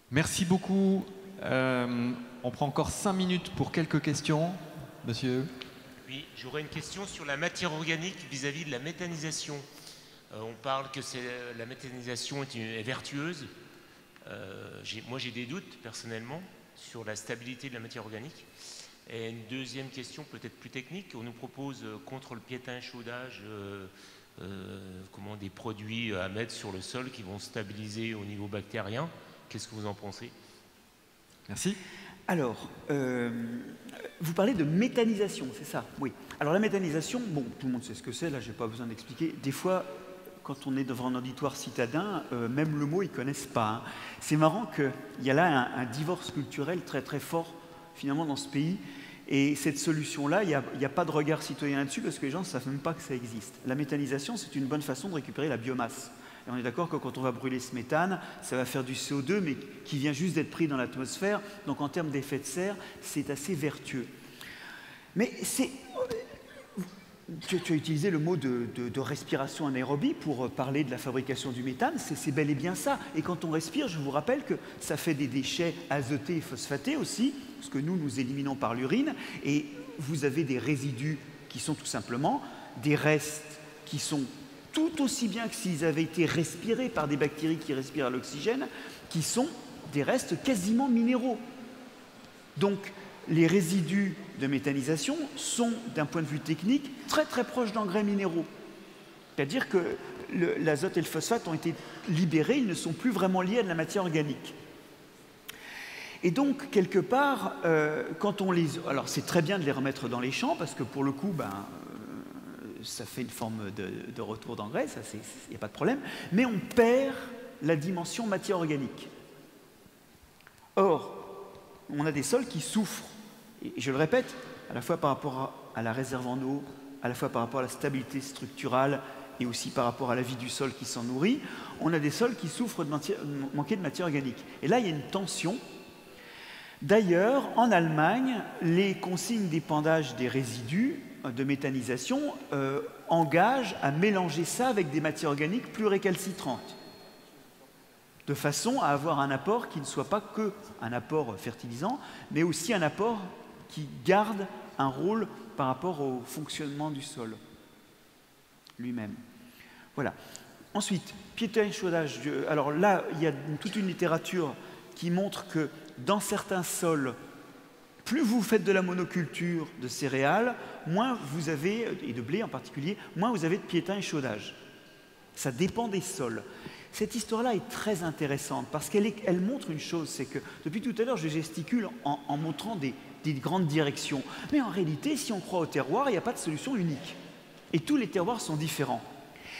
S1: Merci beaucoup. On prend encore 5 minutes pour quelques questions. Monsieur?
S4: Oui, j'aurais une question sur la matière organique vis-à-vis de la méthanisation. On parle que la méthanisation est vertueuse. Moi, j'ai des doutes, personnellement, sur la stabilité de la matière organique. Et une deuxième question, peut-être plus technique, on nous propose contre le piétin chaudage des produits à mettre sur le sol qui vont stabiliser au niveau bactérien. Qu'est-ce que vous en pensez?
S1: Merci.
S2: Alors, vous parlez de méthanisation, c'est ça? Oui. Alors la méthanisation, bon, tout le monde sait ce que c'est, là je n'ai pas besoin d'expliquer. Des fois, quand on est devant un auditoire citadin, même le mot, ils ne connaissent pas. Hein. C'est marrant qu'il y a là un divorce culturel très très fort, finalement, dans ce pays. Et cette solution-là, il n'y a pas de regard citoyen là-dessus parce que les gens ne savent même pas que ça existe. La méthanisation, c'est une bonne façon de récupérer la biomasse. Et on est d'accord que quand on va brûler ce méthane, ça va faire du CO2, mais qui vient juste d'être pris dans l'atmosphère. Donc en termes d'effet de serre, c'est assez vertueux. Mais c'est... Tu as utilisé le mot de respiration anaérobie pour parler de la fabrication du méthane, c'est bel et bien ça. Et quand on respire, je vous rappelle que ça fait des déchets azotés et phosphatés aussi, parce que nous éliminons par l'urine, et vous avez des résidus qui sont tout simplement des restes qui sont tout aussi bien que s'ils avaient été respirés par des bactéries qui respirent à l'oxygène, qui sont des restes quasiment minéraux. Donc, les résidus de méthanisation sont, d'un point de vue technique, très très proches d'engrais minéraux. C'est-à-dire que l'azote et le phosphate ont été libérés, ils ne sont plus vraiment liés à de la matière organique. Et donc, quelque part, quand on les... Alors, c'est très bien de les remettre dans les champs, parce que pour le coup, ça fait une forme de retour d'engrais, ça, il n'y a pas de problème, mais on perd la dimension matière organique. Or, on a des sols qui souffrent, et je le répète, à la fois par rapport à la réserve en eau, à la fois par rapport à la stabilité structurale et aussi par rapport à la vie du sol qui s'en nourrit, on a des sols qui souffrent de manquer de matière organique. Et là, il y a une tension. D'ailleurs, en Allemagne, les consignes d'épandage des résidus de méthanisation engagent à mélanger ça avec des matières organiques plus récalcitrantes, de façon à avoir un apport qui ne soit pas que un apport fertilisant, mais aussi un apport qui garde un rôle par rapport au fonctionnement du sol lui-même. Voilà. Ensuite, piétin-échaudage. Alors là, il y a toute une littérature qui montre que dans certains sols, plus vous faites de la monoculture de céréales, moins vous avez, et de blé en particulier, moins vous avez de piétin-échaudage. Ça dépend des sols. Cette histoire-là est très intéressante parce qu'elle montre une chose, c'est que depuis tout à l'heure, je gesticule en montrant des grandes directions. Mais en réalité, si on croit au terroir, il n'y a pas de solution unique. Et tous les terroirs sont différents.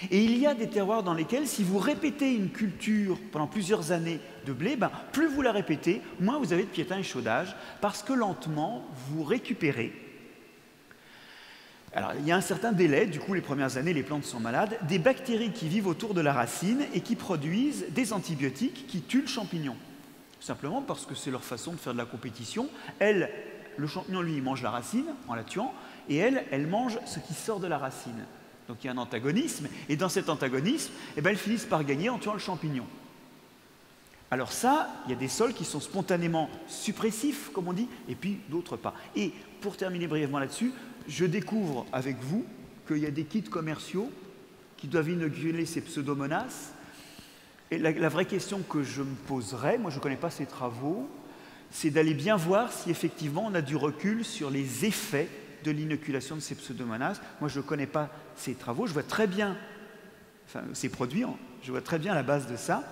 S2: Et il y a des terroirs dans lesquels, si vous répétez une culture pendant plusieurs années de blé, plus vous la répétez, moins vous avez de piétin-échaudage, parce que lentement, vous récupérez. Alors, il y a un certain délai, du coup, les premières années, les plantes sont malades, des bactéries qui vivent autour de la racine et qui produisent des antibiotiques qui tuent le champignon. Simplement parce que c'est leur façon de faire de la compétition. Le champignon, lui, il mange la racine en la tuant, et elle mange ce qui sort de la racine. Donc il y a un antagonisme, et dans cet antagonisme, elles finissent par gagner en tuant le champignon. Alors ça, il y a des sols qui sont spontanément suppressifs, comme on dit, et puis d'autres pas. Et pour terminer brièvement là-dessus, je découvre avec vous qu'il y a des kits commerciaux qui doivent inoculer ces pseudomonas. Et la vraie question que je me poserais, moi je ne connais pas ces travaux, c'est d'aller bien voir si effectivement on a du recul sur les effets de l'inoculation de ces pseudomonas. Moi, je ne connais pas ces travaux, je vois très bien, enfin, ces produits, je vois très bien la base de ça.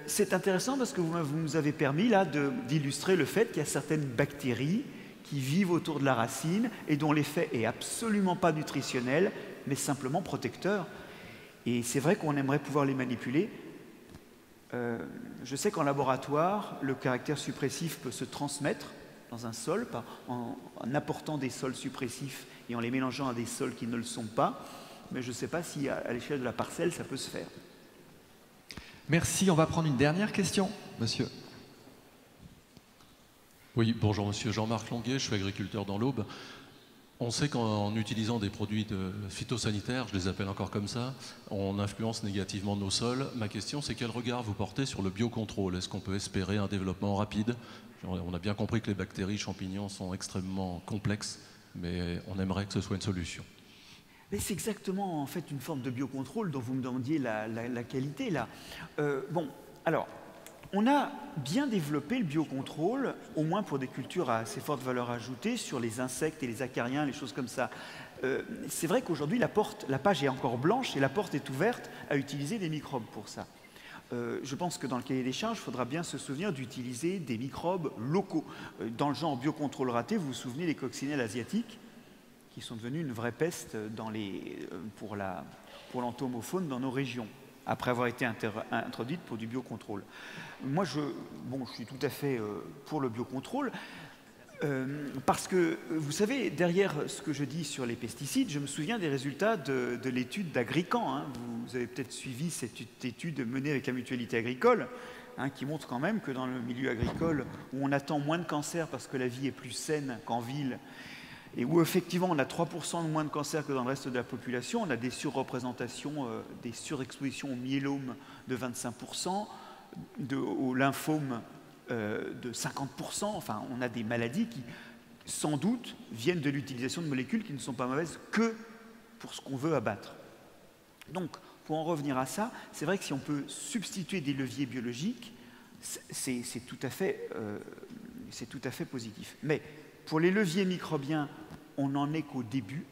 S2: C'est intéressant parce que vous nous avez permis là d'illustrer le fait qu'il y a certaines bactéries qui vivent autour de la racine et dont l'effet est absolument pas nutritionnel, mais simplement protecteur. Et c'est vrai qu'on aimerait pouvoir les manipuler. Je sais qu'en laboratoire, le caractère suppressif peut se transmettre dans un sol en apportant des sols suppressifs et en les mélangeant à des sols qui ne le sont pas, mais je ne sais pas si à l'échelle de la parcelle ça peut se faire.
S1: Merci, on va prendre une dernière question, monsieur.
S5: Oui, bonjour monsieur, Jean-Marc Longuet, je suis agriculteur dans l'Aube. On sait qu'en utilisant des produits phytosanitaires, je les appelle encore comme ça, on influence négativement nos sols. Ma question, c'est quel regard vous portez sur le biocontrôle? Est-ce qu'on peut espérer un développement rapide? On a bien compris que les bactéries, champignons sont extrêmement complexes, mais on aimerait que ce soit une solution.
S2: C'est exactement en fait une forme de biocontrôle dont vous me demandiez la qualité là. Alors, on a bien développé le biocontrôle, au moins pour des cultures à assez forte valeur ajoutée, sur les insectes et les acariens, les choses comme ça. C'est vrai qu'aujourd'hui, la page est encore blanche et la porte est ouverte à utiliser des microbes pour ça. Je pense que dans le cahier des charges, il faudra bien se souvenir d'utiliser des microbes locaux. Dans le genre biocontrôle raté, vous vous souvenez des coccinelles asiatiques, qui sont devenues une vraie peste pour l'entomofaune dans nos régions, après avoir été introduite pour du biocontrôle. Moi, je suis tout à fait pour le biocontrôle, parce que, vous savez, derrière ce que je dis sur les pesticides, je me souviens des résultats de l'étude d'Agrican. Hein. Vous avez peut-être suivi cette étude menée avec la Mutualité agricole, hein, qui montre quand même que dans le milieu agricole, où on attend moins de cancers parce que la vie est plus saine qu'en ville, et où effectivement on a 3% de moins de cancers que dans le reste de la population, on a des surreprésentations, des surexpositions au myélome de 25%, au lymphome de 50%, enfin on a des maladies qui sans doute viennent de l'utilisation de molécules qui ne sont pas mauvaises que pour ce qu'on veut abattre. Donc pour en revenir à ça, c'est vrai que si on peut substituer des leviers biologiques, c'est tout à fait positif. Mais pour les leviers microbiens, on n'en est qu'au début.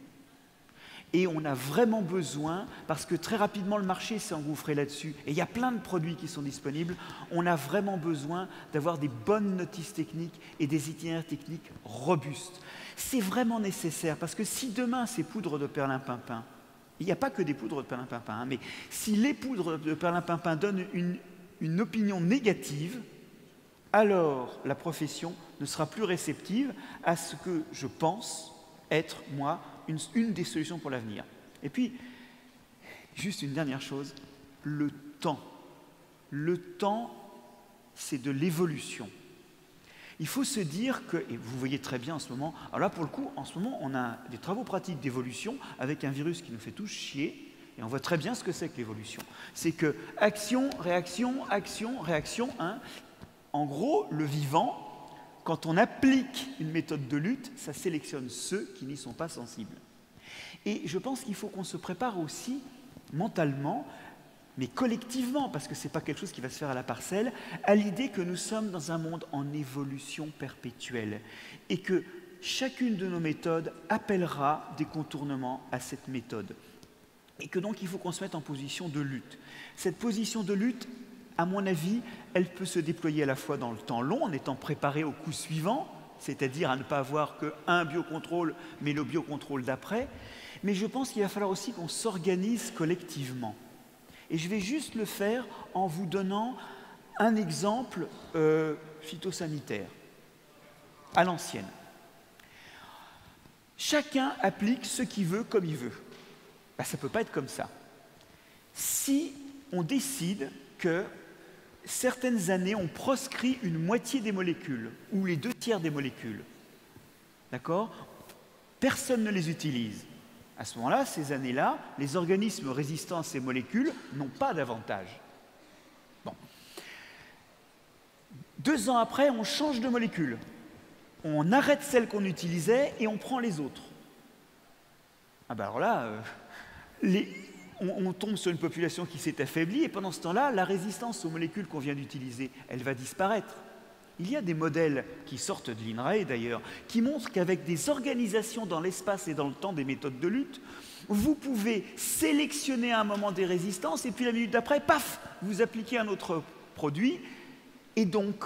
S2: Et on a vraiment besoin, parce que très rapidement le marché s'est engouffré là-dessus, et il y a plein de produits qui sont disponibles, on a vraiment besoin d'avoir des bonnes notices techniques et des itinéraires techniques robustes. C'est vraiment nécessaire, parce que si demain ces poudres de perlimpinpin, il n'y a pas que des poudres de perlimpinpin, hein, mais si les poudres de perlimpinpin donnent une opinion négative, alors la profession ne sera plus réceptive à ce que je pense être, moi, une des solutions pour l'avenir. Et puis, juste une dernière chose, le temps. Le temps, c'est de l'évolution. Il faut se dire que, et vous voyez très bien en ce moment, alors là pour le coup, en ce moment, on a des travaux pratiques d'évolution avec un virus qui nous fait tous chier, et on voit très bien ce que c'est que l'évolution. C'est que action, réaction, hein. En gros, le vivant, quand on applique une méthode de lutte, ça sélectionne ceux qui n'y sont pas sensibles. Et je pense qu'il faut qu'on se prépare aussi mentalement, mais collectivement, parce que ce n'est pas quelque chose qui va se faire à la parcelle, à l'idée que nous sommes dans un monde en évolution perpétuelle et que chacune de nos méthodes appellera des contournements à cette méthode. Et que donc il faut qu'on se mette en position de lutte. Cette position de lutte, à mon avis, elle peut se déployer à la fois dans le temps long, en étant préparé au coup suivant, c'est-à-dire à ne pas avoir qu'un biocontrôle, mais le biocontrôle d'après. Mais je pense qu'il va falloir aussi qu'on s'organise collectivement. Et je vais juste le faire en vous donnant un exemple phytosanitaire, à l'ancienne. Chacun applique ce qu'il veut comme il veut. Ben, ça ne peut pas être comme ça. Si on décide que certaines années, on proscrit une moitié des molécules, ou les 2/3 des molécules, d'accord? Personne ne les utilise. À ce moment-là, ces années-là, les organismes résistants à ces molécules n'ont pas d'avantage. Bon. 2 ans après, on change de molécule. On arrête celles qu'on utilisait et on prend les autres. Ah ben alors là, on tombe sur une population qui s'est affaiblie et pendant ce temps-là, la résistance aux molécules qu'on vient d'utiliser, elle va disparaître. Il y a des modèles qui sortent de l'INRAE d'ailleurs, qui montrent qu'avec des organisations dans l'espace et dans le temps des méthodes de lutte, vous pouvez sélectionner à un moment des résistances et puis la minute d'après, paf, vous appliquez un autre produit et donc,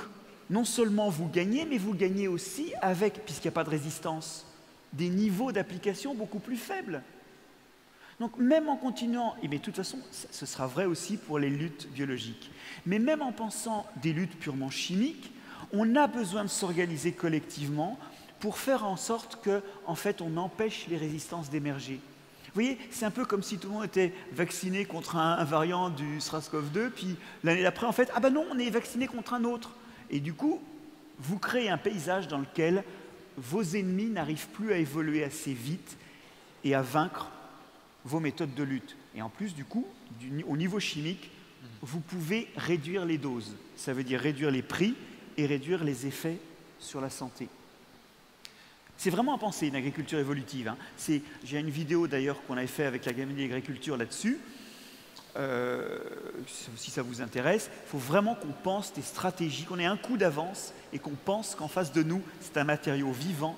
S2: non seulement vous gagnez, mais vous gagnez aussi avec, puisqu'il n'y a pas de résistance, des niveaux d'application beaucoup plus faibles. Donc même en continuant, et mais de toute façon, ce sera vrai aussi pour les luttes biologiques, mais même en pensant des luttes purement chimiques, on a besoin de s'organiser collectivement pour faire en sorte que, en fait, on empêche les résistances d'émerger. Vous voyez, c'est un peu comme si tout le monde était vacciné contre un variant du SARS-CoV-2, puis l'année d'après, en fait, ah ben non, on est vacciné contre un autre. Et du coup, vous créez un paysage dans lequel vos ennemis n'arrivent plus à évoluer assez vite et à vaincre vos méthodes de lutte. Et en plus, du coup, au niveau chimique, vous pouvez réduire les doses. Ça veut dire réduire les prix et réduire les effets sur la santé. C'est vraiment à penser, une agriculture évolutive. Hein. J'ai une vidéo d'ailleurs qu'on avait fait avec l'Académie d'agriculture là-dessus. Si ça vous intéresse, il faut vraiment qu'on pense des stratégies, qu'on ait un coup d'avance et qu'on pense qu'en face de nous, c'est un matériau vivant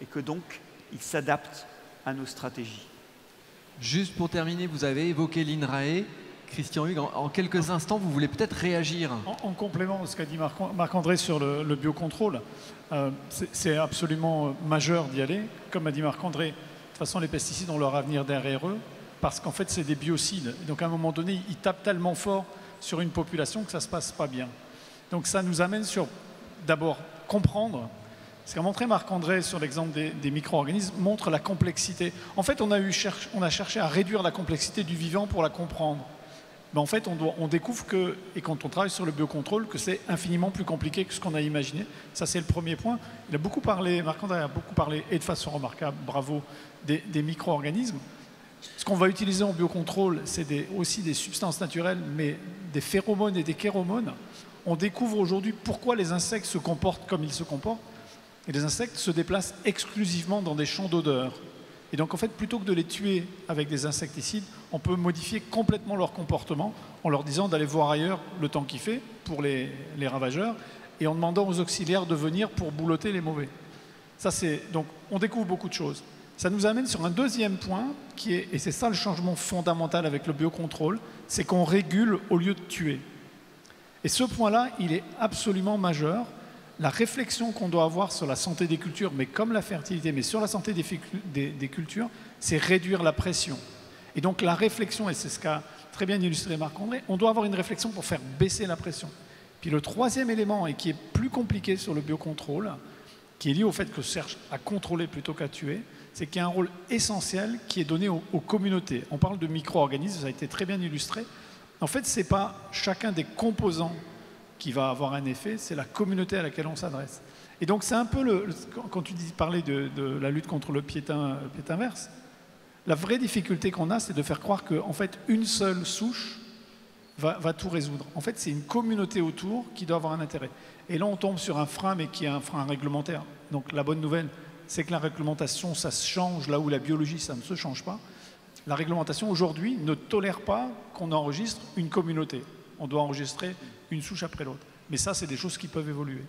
S2: et que donc, il s'adapte à nos stratégies.
S1: Juste pour terminer, vous avez évoqué l'INRAE. Christian Hugues, en quelques instants, vous voulez peut-être réagir.
S6: En complément de ce qu'a dit Marc-André sur le biocontrôle, c'est absolument majeur d'y aller. Comme a dit Marc-André, de toute façon, les pesticides ont leur avenir derrière eux, parce qu'en fait, c'est des biocides. Donc, à un moment donné, ils tapent tellement fort sur une population que ça ne se passe pas bien. Donc, ça nous amène sur, d'abord, comprendre. Ce qu'a montré Marc-André sur l'exemple des micro-organismes montre la complexité. En fait, on a cherché à réduire la complexité du vivant pour la comprendre. Mais en fait, on découvre que, et quand on travaille sur le biocontrôle, que c'est infiniment plus compliqué que ce qu'on a imaginé. Ça, c'est le premier point. Il a beaucoup parlé, Marc-André a beaucoup parlé, et de façon remarquable, bravo, des micro-organismes. Ce qu'on va utiliser en biocontrôle, c'est aussi des substances naturelles, mais des phéromones et des kéromones. On découvre aujourd'hui pourquoi les insectes se comportent comme ils se comportent. Et les insectes se déplacent exclusivement dans des champs d'odeur. Et donc, en fait, plutôt que de les tuer avec des insecticides, on peut modifier complètement leur comportement en leur disant d'aller voir ailleurs le temps qu'il fait pour les ravageurs et en demandant aux auxiliaires de venir pour boulotter les mauvais. Ça, donc, on découvre beaucoup de choses. Ça nous amène sur un deuxième point, qui est, et c'est ça le changement fondamental avec le biocontrôle, c'est qu'on régule au lieu de tuer. Et ce point-là, il est absolument majeur. La réflexion qu'on doit avoir sur la santé des cultures, mais comme la fertilité, mais sur la santé des cultures, c'est réduire la pression. Et donc la réflexion, et c'est ce qu'a très bien illustré Marc-André, on doit avoir une réflexion pour faire baisser la pression. Puis le troisième élément, et qui est plus compliqué sur le biocontrôle, qui est lié au fait que je cherche à contrôler plutôt qu'à tuer, c'est qu'il y a un rôle essentiel qui est donné aux communautés. On parle de micro-organismes, ça a été très bien illustré. En fait, ce n'est pas chacun des composants qui va avoir un effet, c'est la communauté à laquelle on s'adresse. Et donc c'est un peu, quand tu parlais de la lutte contre le piétin verse, la vraie difficulté qu'on a, c'est de faire croire qu'en fait, une seule souche va tout résoudre. En fait, c'est une communauté autour qui doit avoir un intérêt. Et là, on tombe sur un frein, mais qui est un frein réglementaire. Donc la bonne nouvelle, c'est que la réglementation, ça se change là où la biologie, ça ne se change pas. La réglementation, aujourd'hui, ne tolère pas qu'on enregistre une communauté. On doit enregistrer une souche après l'autre. Mais ça, c'est des choses qui peuvent évoluer.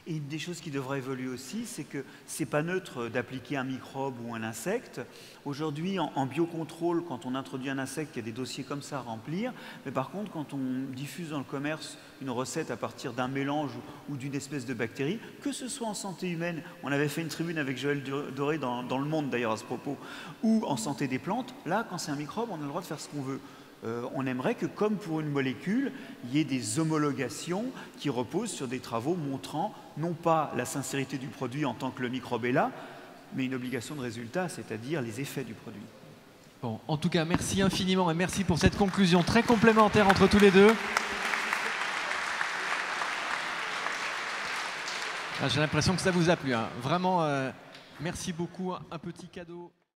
S2: Et une des choses qui devrait évoluer aussi, c'est que ce n'est pas neutre d'appliquer un microbe ou un insecte. Aujourd'hui, en biocontrôle, quand on introduit un insecte, il y a des dossiers comme ça à remplir. Mais par contre, quand on diffuse dans le commerce une recette à partir d'un mélange ou d'une espèce de bactérie, que ce soit en santé humaine, on avait fait une tribune avec Joël Doré dans Le Monde d'ailleurs à ce propos, ou en santé des plantes, là, quand c'est un microbe, on a le droit de faire ce qu'on veut. On aimerait que, comme pour une molécule, il y ait des homologations qui reposent sur des travaux montrant non pas la sincérité du produit en tant que le microbe est là, mais une obligation de résultat, c'est-à-dire les effets du produit.
S1: Bon, en tout cas, merci infiniment et merci pour cette conclusion très complémentaire entre tous les deux. J'ai l'impression que ça vous a plu, hein. Vraiment, merci beaucoup. Un petit cadeau.